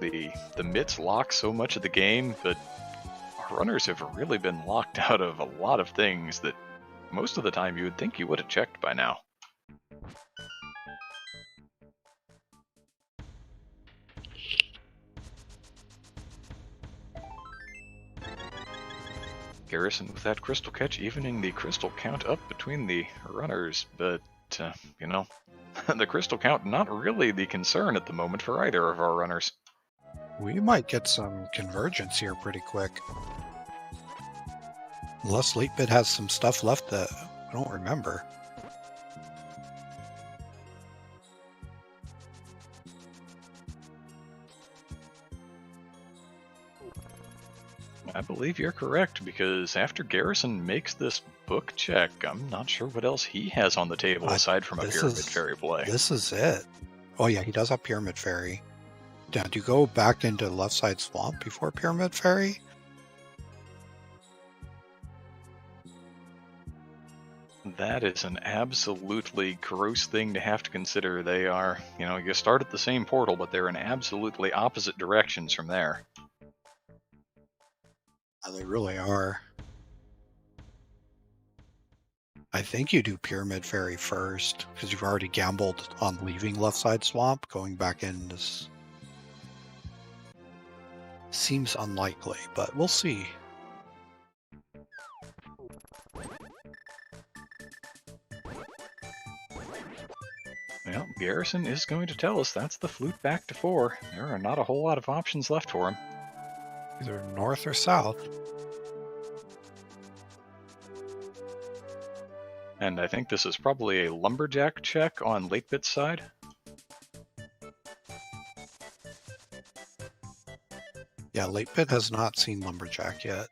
the mitts lock so much of the game, but our runners have really been locked out of a lot of things that most of the time you would think you would have checked by now. Garrison with that crystal catch, evening the crystal count up between the runners, but, the crystal count not really the concern at the moment for either of our runners. We might get some convergence here pretty quick. Unless latebit has some stuff left that I don't remember. I believe you're correct, because after Garrison makes this book check, I'm not sure what else he has on the table aside from a Pyramid Fairy play. This is it. Oh yeah, he does have Pyramid Fairy. Now, do you go back into left side swamp before Pyramid Fairy? That is an absolutely gross thing to have to consider. They are, you start at the same portal, but they're in absolutely opposite directions from there. They really are. I think you do Pyramid Fairy first, because you've already gambled on leaving left side swamp. Going back in is... seems unlikely, but we'll see. Well, Garrison is going to tell us that's the flute back to 4. There are not a whole lot of options left for him. Either north or south. And I think this is probably a lumberjack check on latebit's side. Yeah, latebit has not seen lumberjack yet.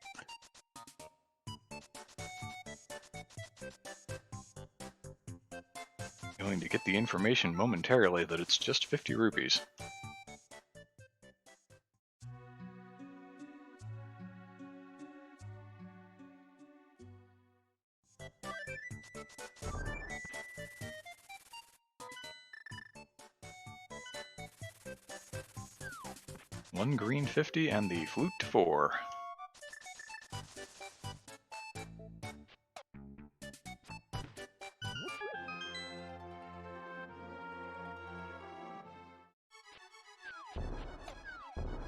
Going to get the information momentarily that it's just 50 rupees. One green 50 and the flute to 4.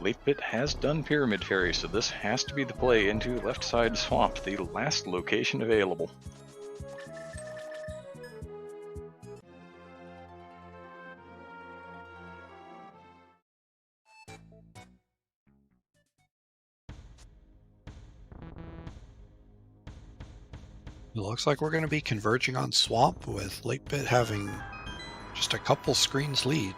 Latebit has done Pyramid Fairy, so this has to be the play into left side swamp, the last location available. It looks like we're going to be converging on swamp, with latebit having just a couple screens lead.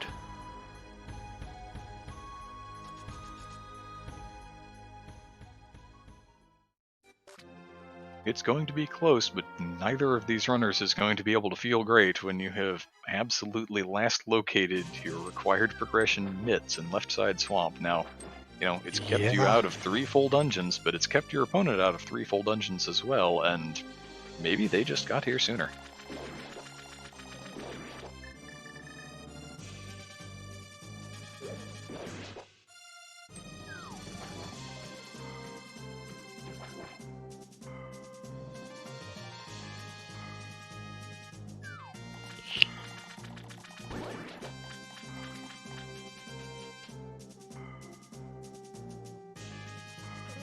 It's going to be close, but neither of these runners is going to be able to feel great when you have absolutely last located your required progression mitts in left side swamp. Now, it's kept you out of 3 full dungeons, but it's kept your opponent out of 3 full dungeons as well, and maybe they just got here sooner.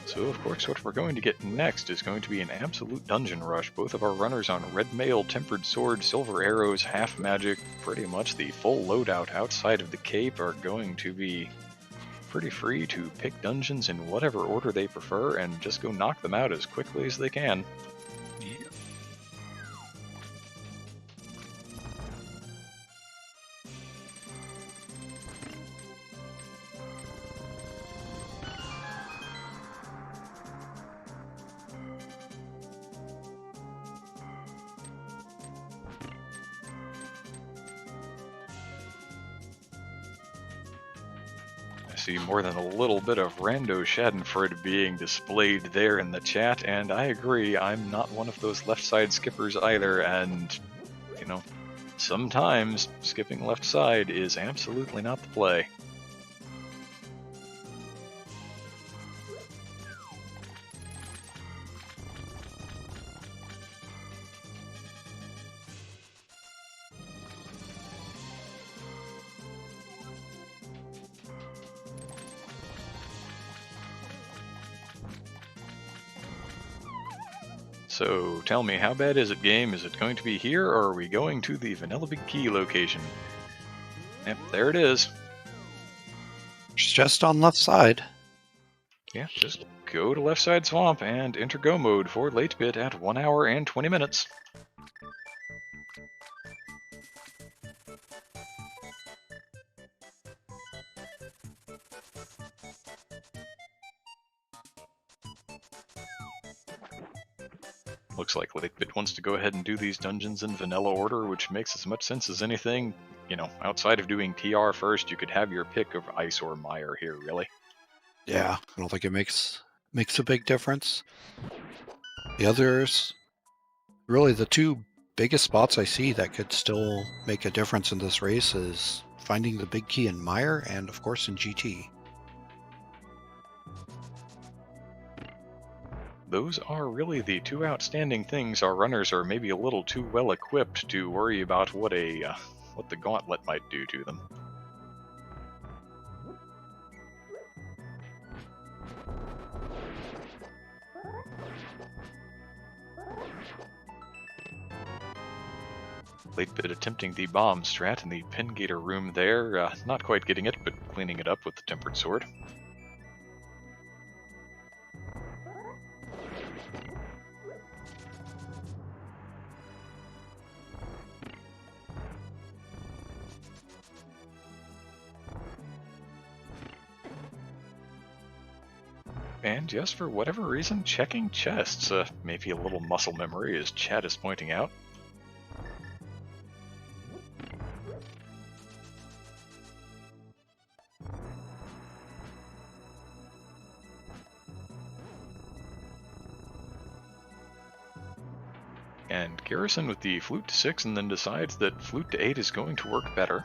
So, of course, what we're going to get next is going to be an absolute dungeon rush. Both of our runners on red mail, tempered sword, silver arrows, half magic, pretty much the full loadout outside of the cape, are going to be pretty free to pick dungeons in whatever order they prefer and just go knock them out as quickly as they can. See more than a little bit of Rando Schadenfreude being displayed there in the chat, and I agree, I'm not one of those left side skippers either, and, sometimes skipping left side is absolutely not the play. So, tell me, how bad is it, game? Is it going to be here, or are we going to the Vanilla Big Key location? Yep, there it is. It's just on left side. Yeah, just go to left side swamp and enter go mode for latebit at 1 hour and 20 minutes. Looks like latebit wants to go ahead and do these dungeons in vanilla order, which makes as much sense as anything. You know, outside of doing TR first, you could have your pick of ice or mire here, really. Yeah, I don't think it makes a big difference. The others, really the two biggest spots I see that could still make a difference in this race is finding the big key in mire and, of course, in GT. Those are really the two outstanding things. Our runners are maybe a little too well equipped to worry about what the gauntlet might do to them. latebit attempting the bomb strat in the pin gator room there, not quite getting it, but cleaning it up with the tempered sword. And just for whatever reason, checking chests. Maybe a little muscle memory, as Chad is pointing out. And Garrison with the flute to 6, and then decides that flute to 8 is going to work better.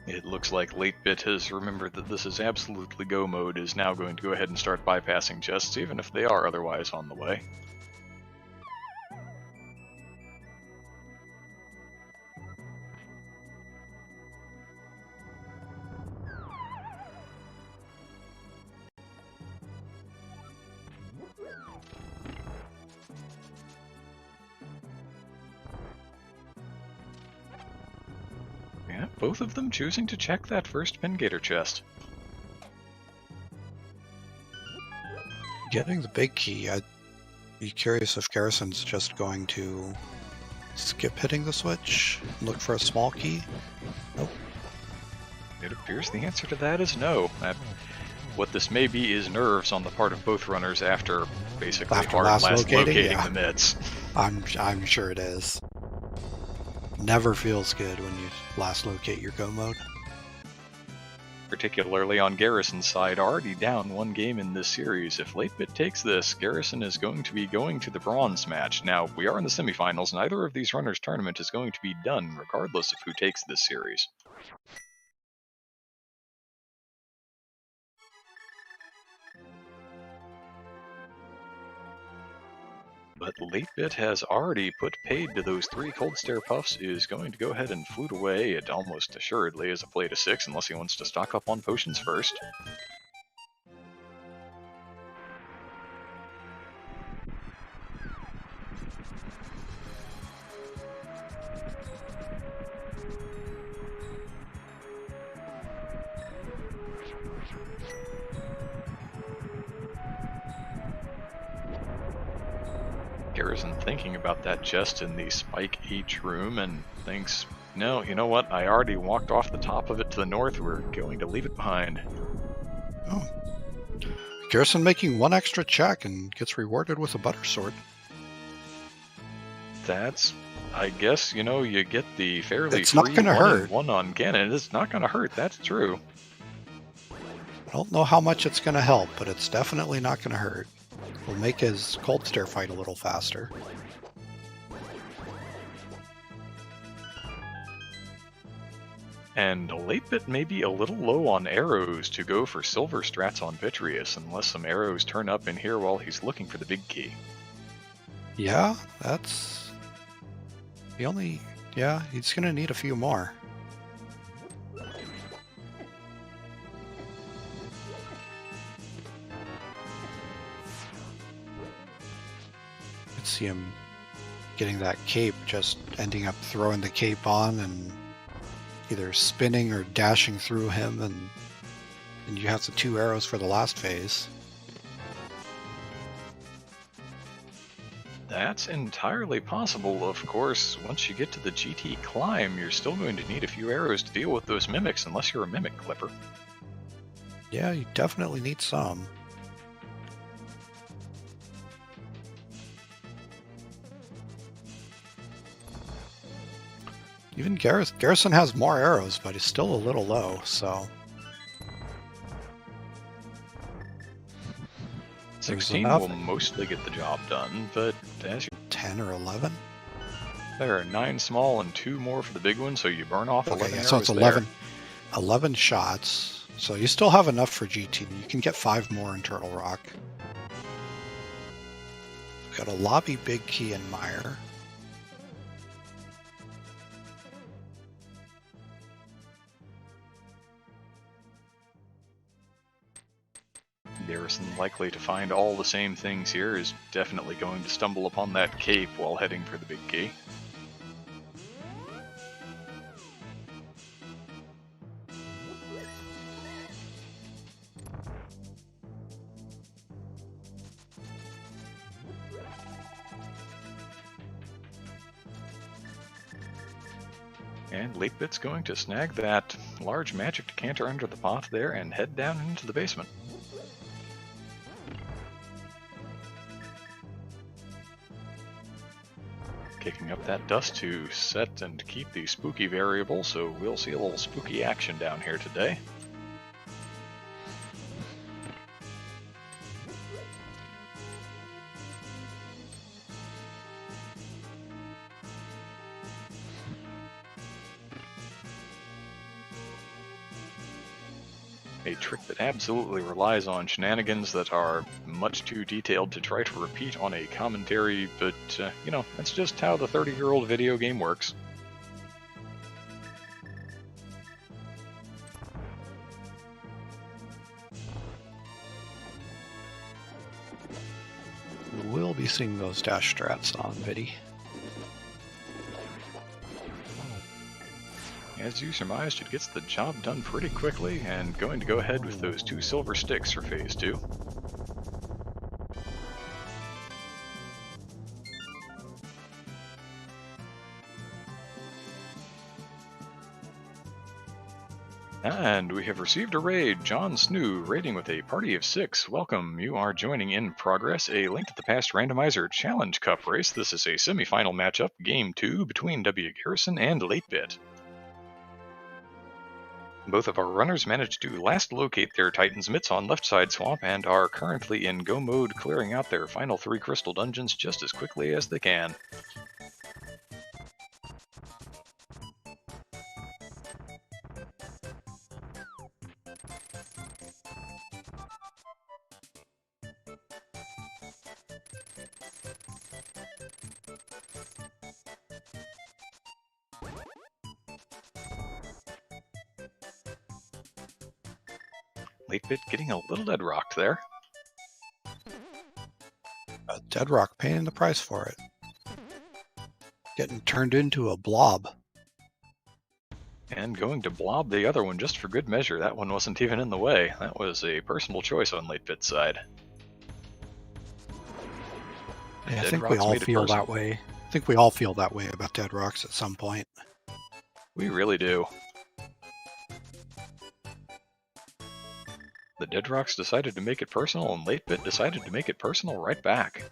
It looks like latebit has remembered that this is absolutely go mode, is now going to go ahead and start bypassing chests, even if they are otherwise on the way. Yeah, both of them choosing to check that first pin gator chest. Getting the big key, I'd be curious if Garrison's just going to skip hitting the switch, look for a small key. Nope. It appears the answer to that is no. What this may be is nerves on the part of both runners after basically last locating yeah. the mitts. I'm sure it is. Never feels good when you last locate your go mode. Particularly on Garrison's side, already down one game in this series. If latebit takes this, Garrison is going to be going to the bronze match. Now, we are in the semifinals, neither of these runners' tournament is going to be done, regardless of who takes this series. But latebit has already put paid to those 3 cold stare puffs, is going to go ahead and flute away. It almost assuredly is a play to 6, unless he wants to stock up on potions first. Garrison thinking about that chest in the Spike H room and thinks, no, you know what? I already walked off the top of it to the north. We're going to leave it behind. Oh. Garrison making one extra check and gets rewarded with a butter sword. That's, I guess, you get the fairly it's free not gonna hurt. one on Ganon. It's not going to hurt. That's true. I don't know how much it's going to help, but it's definitely not going to hurt. Will make his cold stare fight a little faster. And latebit may be a little low on arrows to go for silver strats on Vitreous, unless some arrows turn up in here while he's looking for the big key. Yeah, that's the only... Yeah, he's going to need a few more. See him getting that cape, just ending up throwing the cape on and either spinning or dashing through him and And you have the 2 arrows for the last phase. That's entirely possible. Of course, once you get to the GT climb, you're still going to need a few arrows to deal with those mimics, unless you're a mimic clipper. Yeah, you definitely need some. Even Garrison has more arrows, but he's still a little low, so... 16 will mostly get the job done, but as you... 10 or 11? There are 9 small and 2 more for the big one, so you burn off 11 arrows. So it's 11, 11 shots. So you still have enough for GT. You can get 5 more in Turtle Rock. We've got a lobby big key in Mire. Garrison, likely to find all the same things here, is definitely going to stumble upon that cape while heading for the big key. And latebit's going to snag that large magic decanter under the pot there and head down into the basement. Kicking up that dust to set and keep the spooky variable, so we'll see a little spooky action down here today. A trick that absolutely relies on shenanigans that are much too detailed to try to repeat on a commentary, but, you know, that's just how the 30-year-old video game works. We will be seeing those dash strats on Viddy. As you surmised, it gets the job done pretty quickly, and going to go ahead with those 2 silver sticks for Phase 2. And we have received a raid. John Snoo raiding with a party of 6. Welcome. You are joining in progress a Link to the Past Randomizer Challenge Cup race. This is a semifinal matchup, Game 2, between WGarrison and latebit. Both of our runners managed to last locate their Titan's Mitts on left side swamp and are currently in go mode, clearing out their final 3 crystal dungeons just as quickly as they can. Latebit getting a little dead rocked there. A dead rock paying the price for it. Getting turned into a blob. And going to blob the other one just for good measure. That one wasn't even in the way. That was a personal choice on latebit's side. Yeah, I think we all feel that way. I think we all feel that way about dead rocks at some point. We really do. The Dead Rocks decided to make it personal, and latebit decided to make it personal right back.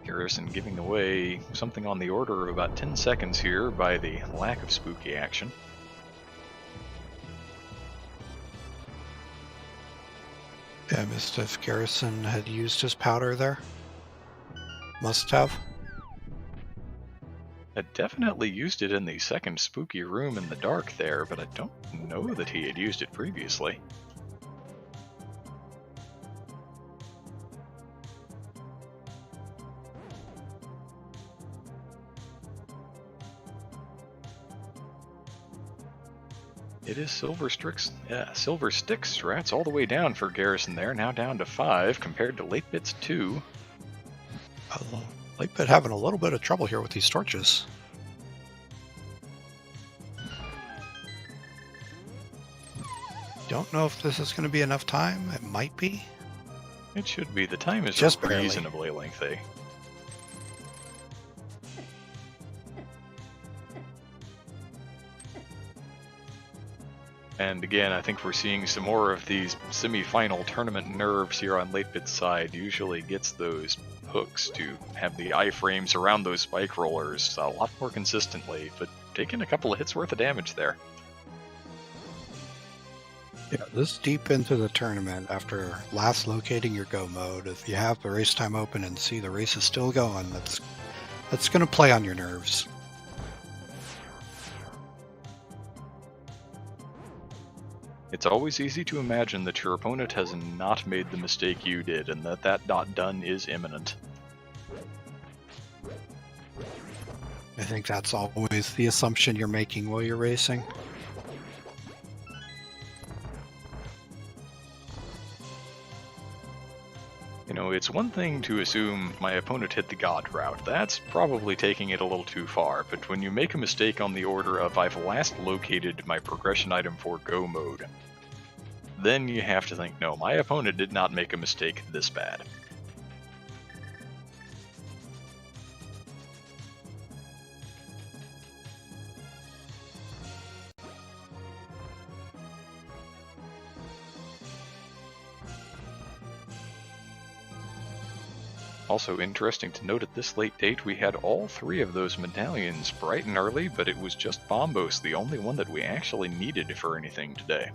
Garrison giving away something on the order of about 10 seconds here by the lack of spooky action. Yeah, I missed if Garrison had used his powder there. Must have. I definitely used it in the second spooky room in the dark there, but I don't know that he had used it previously. It is Silver Sticks strats all the way down for Garrison there, now down to 5 compared to latebit's 2. Latebit having a little bit of trouble here with these torches. Don't know if this is going to be enough time. It might be. It should be. The time is Just barely. reasonably lengthy. And again, I think we're seeing some more of these semi-final tournament nerves here on latebit's side. Usually gets those hooks to have the iframes around those spike rollers a lot more consistently, but taking a couple of hits worth of damage there. Yeah, this deep into the tournament, after last locating your go mode, if you have the race time open and see the race is still going, that's going to play on your nerves. It's always easy to imagine that your opponent has not made the mistake you did, and that not done is imminent. I think that's always the assumption you're making while you're racing. You know, it's one thing to assume my opponent hit the god route. That's probably taking it a little too far, but when you make a mistake on the order of I've last located my progression item for go mode, then you have to think, no, my opponent did not make a mistake this bad. Also interesting to note, at this late date we had all 3 of those medallions bright and early, but it was just Bombos, the only one that we actually needed for anything today.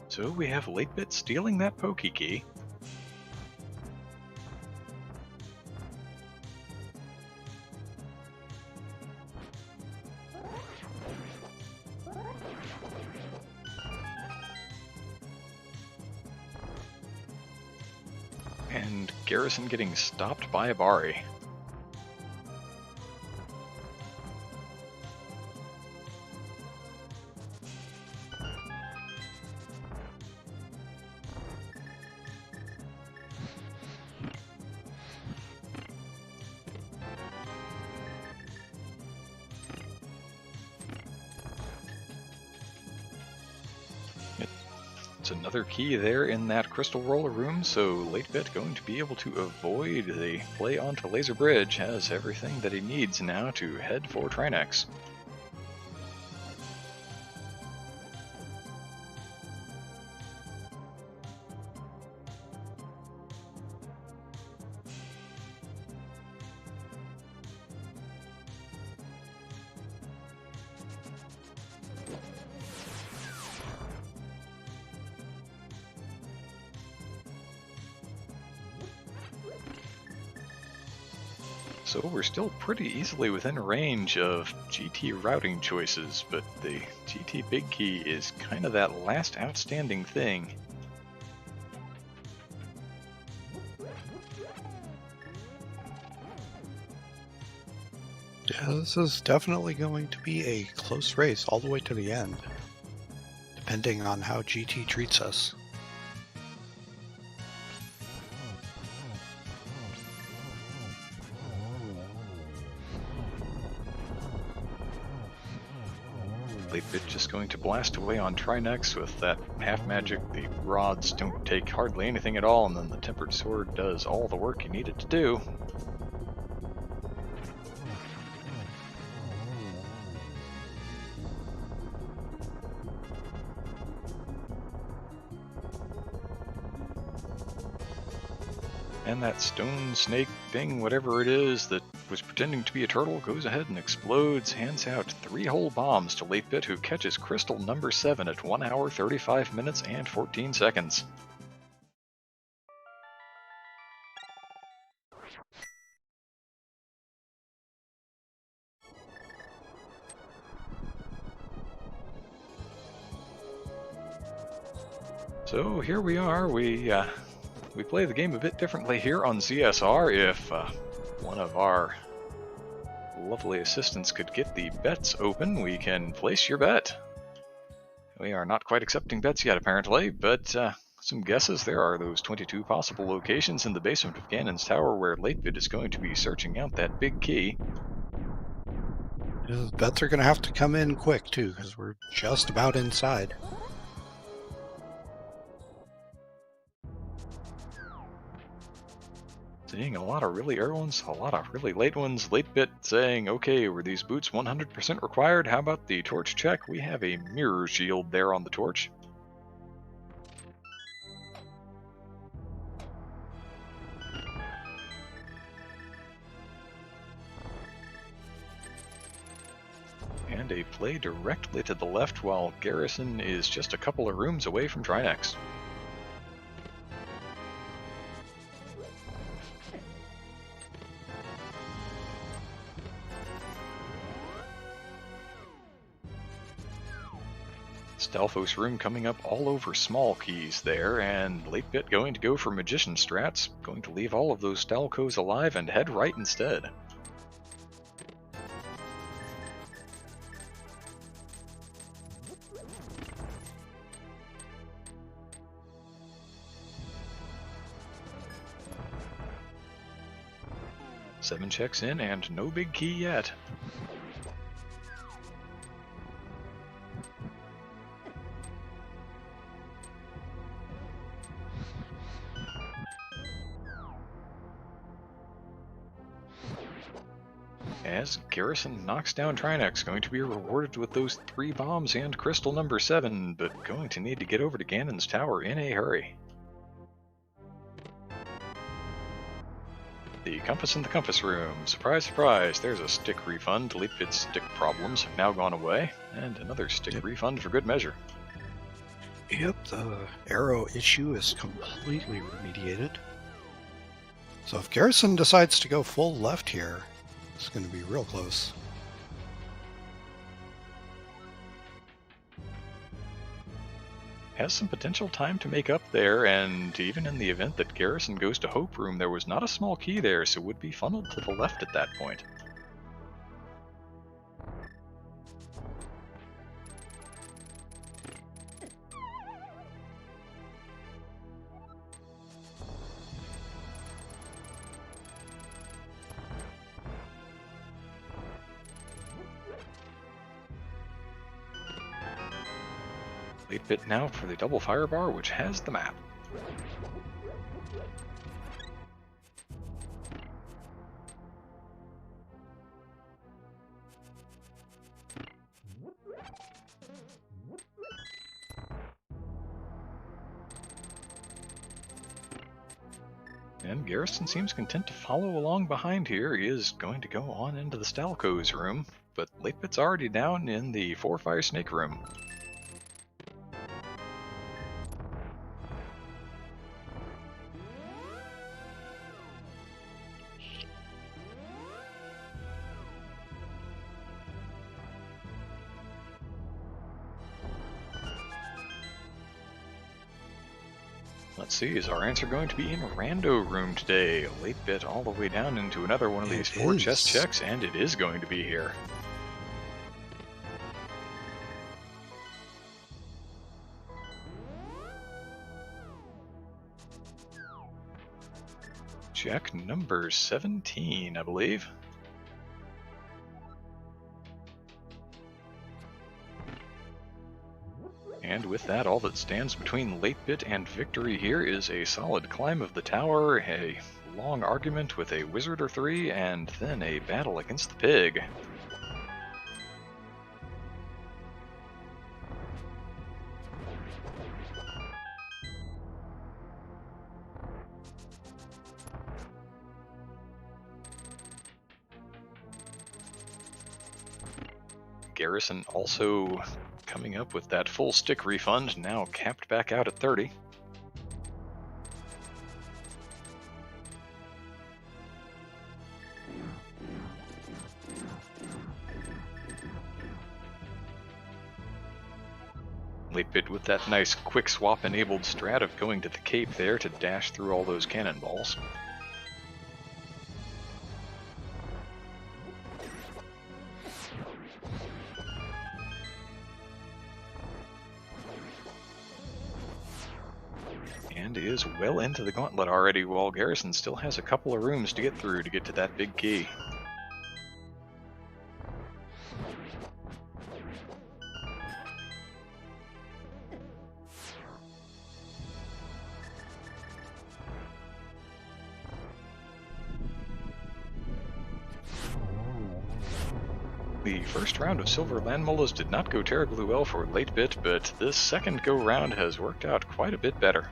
So we have latebit stealing that Poke Key. And Garrison getting stopped by Abari. Another key there in that crystal roller room, so latebit going to be able to avoid the play onto Laser Bridge, has everything that he needs now to head for Trinex. So we're still pretty easily within range of GT routing choices, but the GT Big Key is kind of that last outstanding thing. Yeah, this is definitely going to be a close race all the way to the end, depending on how GT treats us. latebit just going to blast away on Trinex with that half magic. The rods don't take hardly anything at all, and then the tempered sword does all the work you need it to do. And that stone snake thing, whatever it is that was pretending to be a turtle, goes ahead and explodes, hands out 3 whole bombs to latebit, who catches crystal number 7 at 1 hour 35 minutes and 14 seconds. So here we are. We play the game a bit differently here on CSR. If one of our lovely assistants could get the bets open, we can place your bet. We are not quite accepting bets yet, apparently, but some guesses. There are those 22 possible locations in the basement of Ganon's Tower where latebit is going to be searching out that big key. The bets are going to have to come in quick, too, because we're just about inside. Seeing a lot of really early ones, a lot of really late ones. Latebit saying, okay, were these boots 100% required? How about the torch check? We have a mirror shield there on the torch. And a play directly to the left while Garrison is just a couple of rooms away from Trinex. Stalfos room coming up all over small keys there, and latebit going to go for magician strats, going to leave all of those Stalcos alive and head right instead. Seven checks in and no big key yet. As Garrison knocks down Trinex, going to be rewarded with those 3 bombs and crystal number 7, but going to need to get over to Ganon's Tower in a hurry. The compass in the compass room. Surprise, surprise, there's a stick refund. latebit's stick problems have now gone away, and another stick refund for good measure. Yep, the arrow issue is completely remediated. So if Garrison decides to go full left here, it's going to be real close. Has some potential time to make up there, and even in the event that Garrison goes to Hope Room, there was not a small key there, so would be funneled to the left at that point. latebit now for the double fire bar, which has the map. And Garrison seems content to follow along behind here. He is going to go on into the Stalco's room, but latebit's already down in the 4-fire snake room. Let's see, is our answer going to be in Rando room today? Latebit all the way down into another one of these 4 chest checks, and it is going to be here. Check number 17, I believe. And with that, all that stands between latebit and victory here is a solid climb of the tower, a long argument with a wizard or 3, and then a battle against the pig. Garrison also coming up with that full stick refund, now capped back out at 30. latebit with that nice quick swap enabled strat of going to the cape there to dash through all those cannonballs. And is well into the gauntlet already, while Garrison still has a couple of rooms to get through to get to that big key. The first round of Silver Landmollas did not go terribly well for latebit, but this second go-round has worked out quite a bit better.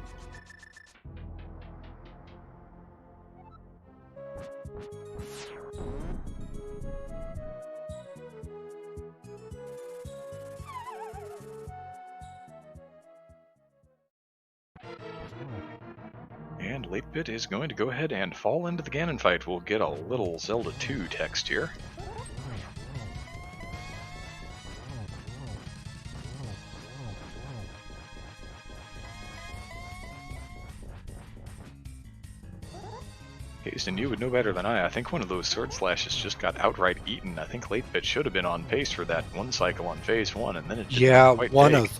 And latebit is going to go ahead and fall into the Ganon fight. We'll get a little Zelda 2 text here. And you would know better than I think one of those sword slashes just got outright eaten. I think latebit should have been on pace for that one cycle on phase 1, and then it didn't quite take.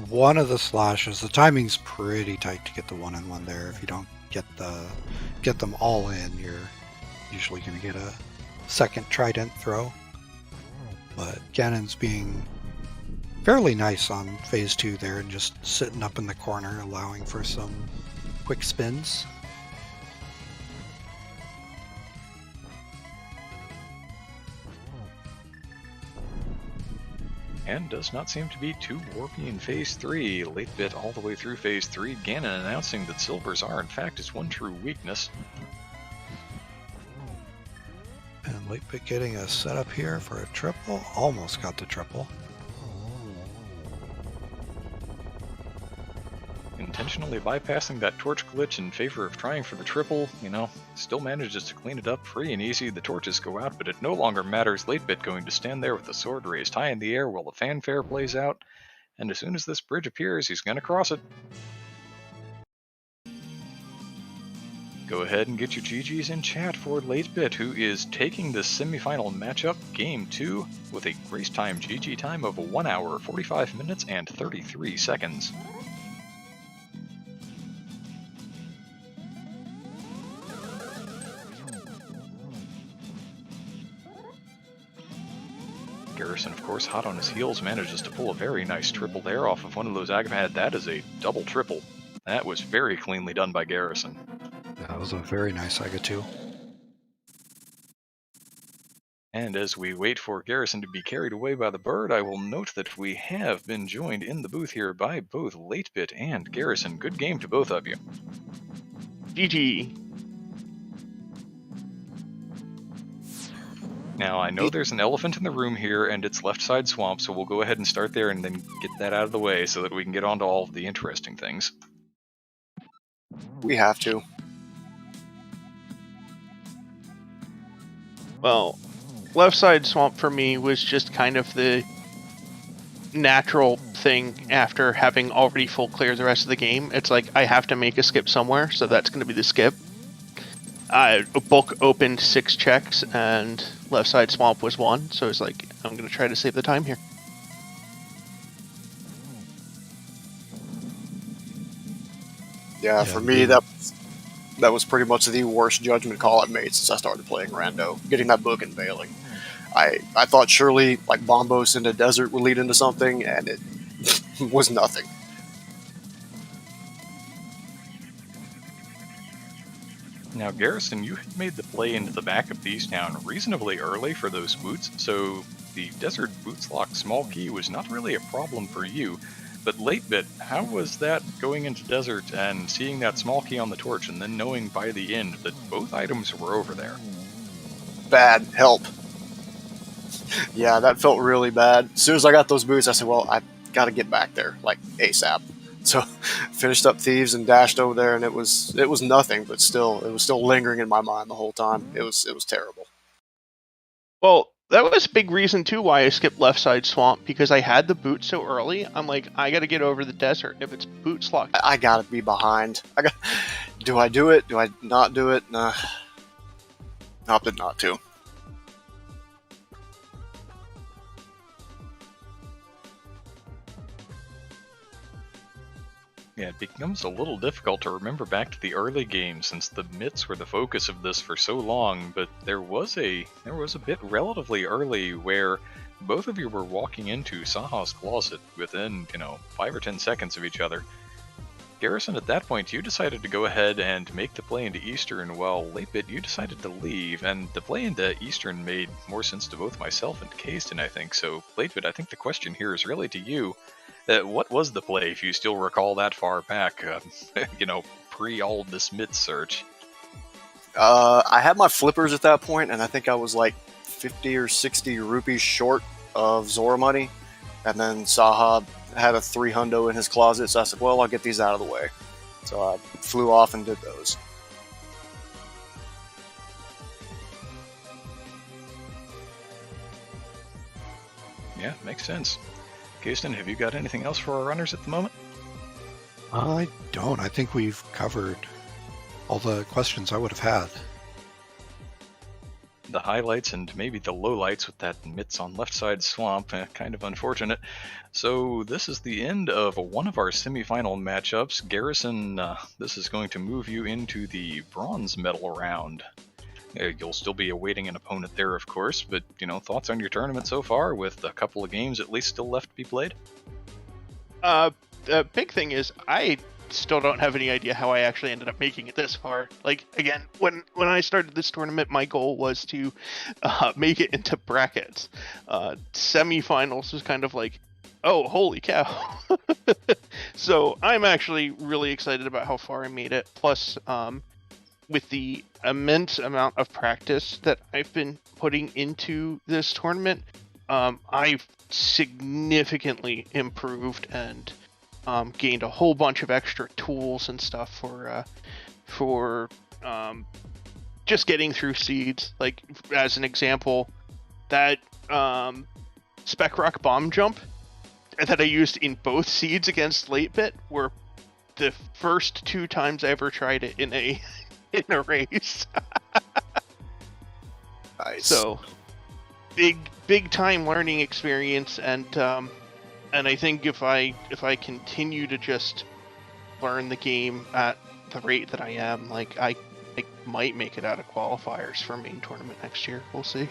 One of the slashes, the timing's pretty tight to get the 1-in-1 there. If you don't get them all in, you're usually going to get a second trident throw. But Ganon's being fairly nice on phase 2 there and just sitting up in the corner, allowing for some quick spins. And does not seem to be too warpy in phase 3. Latebit all the way through phase 3. Ganon announcing that silvers are in fact his one true weakness. And latebit getting a setup here for a triple. Almost got the triple. Intentionally bypassing that torch glitch in favor of trying for the triple, still manages to clean it up free and easy. The torches go out, but it no longer matters. Latebit going to stand there with the sword raised high in the air while the fanfare plays out, and as soon as this bridge appears, he's going to cross it. Go ahead and get your GGs in chat for latebit, who is taking this semifinal matchup, Game 2, with a grace time GG time of 1 hour, 45 minutes, and 33 seconds. Garrison, of course, hot on his heels, manages to pull a very nice triple there off of one of those Agapad. That is a double triple. That was very cleanly done by Garrison. That was a very nice Aga 2. And as we wait for Garrison to be carried away by the bird, I will note that we have been joined in the booth here by both latebit and Garrison. Good game to both of you. GG. Now, I know there's an elephant in the room here, and it's left side swamp, so we'll go ahead and start there and then get that out of the way so that we can get on to all of the interesting things. We have to. Well, left side swamp for me was just kind of the natural thing after having already full clear the rest of the game. It's like I have to make a skip somewhere, so that's going to be the skip. Book opened 6 checks, and left side swamp was 1, so it's like, I'm going to try to save the time here. Yeah, for me, that was pretty much the worst judgment call I've made since I started playing Rando. Getting that book and bailing. I thought surely, like, Bombos in the desert would lead into something, and it was nothing. Now, Garrison, you had made the play into the back of Thieves Town reasonably early for those boots, so the Desert Boots Lock small key was not really a problem for you. But latebit, how was that going into Desert and seeing that small key on the torch and then knowing by the end that both items were over there? Bad. Help. Yeah, that felt really bad. As soon as I got those boots, I said, well, I gotta get back there, like, ASAP. So, finished up Thieves and dashed over there, and it was nothing, but still, it was still lingering in my mind the whole time. It was terrible. Well, That was a big reason too why I skipped left side swamp, because I had the boot so early. I'm like, I gotta get over the desert. If it's boots locked, I gotta be behind. Do I do it? Do I not do it? Nah. Opted not to. Yeah, it becomes a little difficult to remember back to the early game since the mitts were the focus of this for so long, but there was a bit relatively early where both of you were walking into Saha's closet within, 5 or 10 seconds of each other. Garrison, at that point, you decided to go ahead and make the play into Eastern, while latebit, you decided to leave, and the play into Eastern made more sense to both myself and Kasten, I think. So, latebit, I think the question here is really to you. What was the play, if you still recall that far back, pre all this mid search? I had my flippers at that point, and I think I was like 50 or 60 rupees short of Zora money. And then Saha had a 300 in his closet, so I said, well, I'll get these out of the way. So I flew off and did those. Yeah, makes sense. Kasten, have you got anything else for our runners at the moment? I don't. I think we've covered all the questions I would have had. The highlights and maybe the lowlights with that mitts on left side swamp, kind of unfortunate. So this is the end of one of our semifinal matchups. Garrison, this is going to move you into the bronze medal round. You'll still be awaiting an opponent there, of course, but, thoughts on your tournament so far, with a couple of games at least still left to be played? The big thing is, I still don't have any idea how I actually ended up making it this far. Like, again, when I started this tournament, my goal was to make it into brackets. Semifinals was kind of like, oh, holy cow. So I'm actually really excited about how far I made it. Plus, with the immense amount of practice that I've been putting into this tournament, I've significantly improved and gained a whole bunch of extra tools and stuff for just getting through seeds. Like, as an example, that Spec Rock bomb jump that I used in both seeds against latebit were the first 2 times I ever tried it in a race. Nice. So big time learning experience, and I think if I continue to just learn the game at the rate that I am, like I might make it out of qualifiers for main tournament next year. We'll see.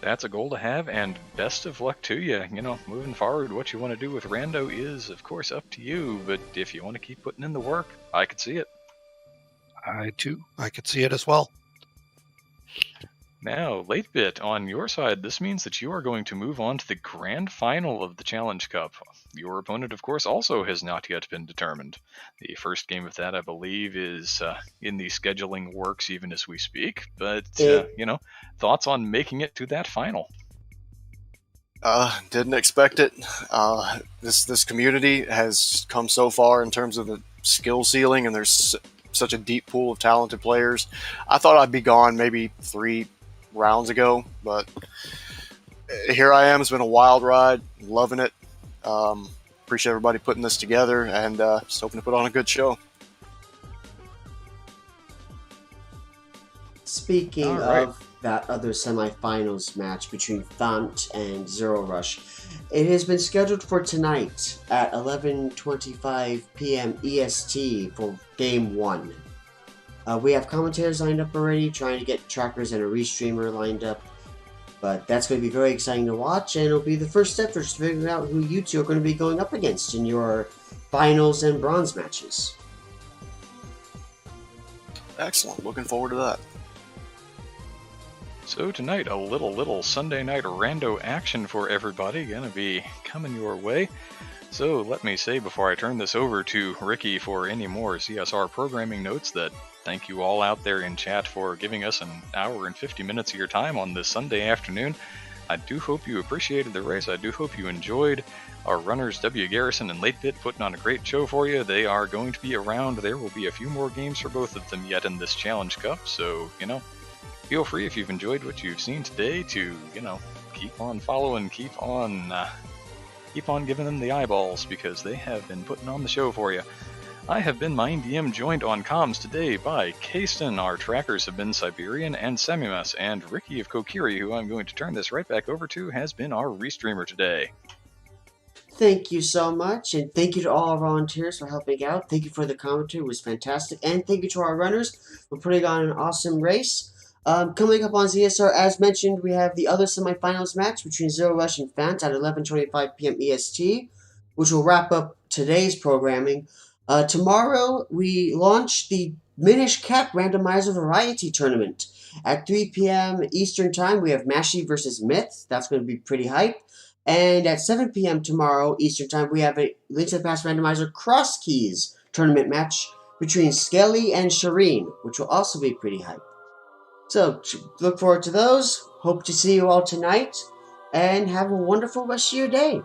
That's a goal to have, and best of luck to you. Moving forward, what you want to do with Rando is, of course, up to you, but if you want to keep putting in the work, I could see it. I could see it as well. Now, latebit, on your side, this means that you are going to move on to the grand final of the Challenge Cup. Your opponent, of course, also has not yet been determined. The first game of that, I believe, is in the scheduling works even as we speak. But, thoughts on making it to that final? Didn't expect it. This community has come so far in terms of the skill ceiling, and there's such a deep pool of talented players. I thought I'd be gone maybe 3 rounds ago, but here I am. It's been a wild ride, loving it. Appreciate everybody putting this together, and just hoping to put on a good show. Speaking of that other semifinals match between Font and Zero Rush, it has been scheduled for tonight at 11:25 p.m. EST for Game 1. We have commentators lined up already, trying to get trackers and a restreamer lined up. But that's going to be very exciting to watch, and it'll be the first step for just figuring out who you two are going to be going up against in your finals and bronze matches. Excellent. Looking forward to that. So tonight, a little Sunday night rando action for everybody gonna be coming your way. So let me say before I turn this over to Ricky for any more CSR programming notes that thank you all out there in chat for giving us an hour and 50 minutes of your time on this Sunday afternoon. I do hope you appreciated the race. I do hope you enjoyed our runners, WGarrison and latebit, putting on a great show for you. They are going to be around. There will be a few more games for both of them yet in this Challenge Cup, so, Feel free, if you've enjoyed what you've seen today, to, keep on following, keep on giving them the eyeballs, because they have been putting on the show for you. I have been MindDM, joined on comms today by Kasten. Our trackers have been Siberian and Semimus, and Ricky of Kokiri, who I'm going to turn this right back over to, has been our restreamer today. Thank you so much, and thank you to all our volunteers for helping out. Thank you for the commentary, it was fantastic, and thank you to our runners for putting on an awesome race. Coming up on ZSR, as mentioned, we have the other semifinals match between Zero Rush and Fant at 11:25 p.m. EST, which will wrap up today's programming. Tomorrow, we launch the Minish Cap Randomizer Variety Tournament. At 3 p.m. Eastern Time, we have Mashi versus Myth. That's going to be pretty hype. And at 7 p.m. tomorrow Eastern Time, we have a Link to the Past Randomizer Cross Keys tournament match between Skelly and Shireen, which will also be pretty hype. So, look forward to those. Hope to see you all tonight, and have a wonderful rest of your day.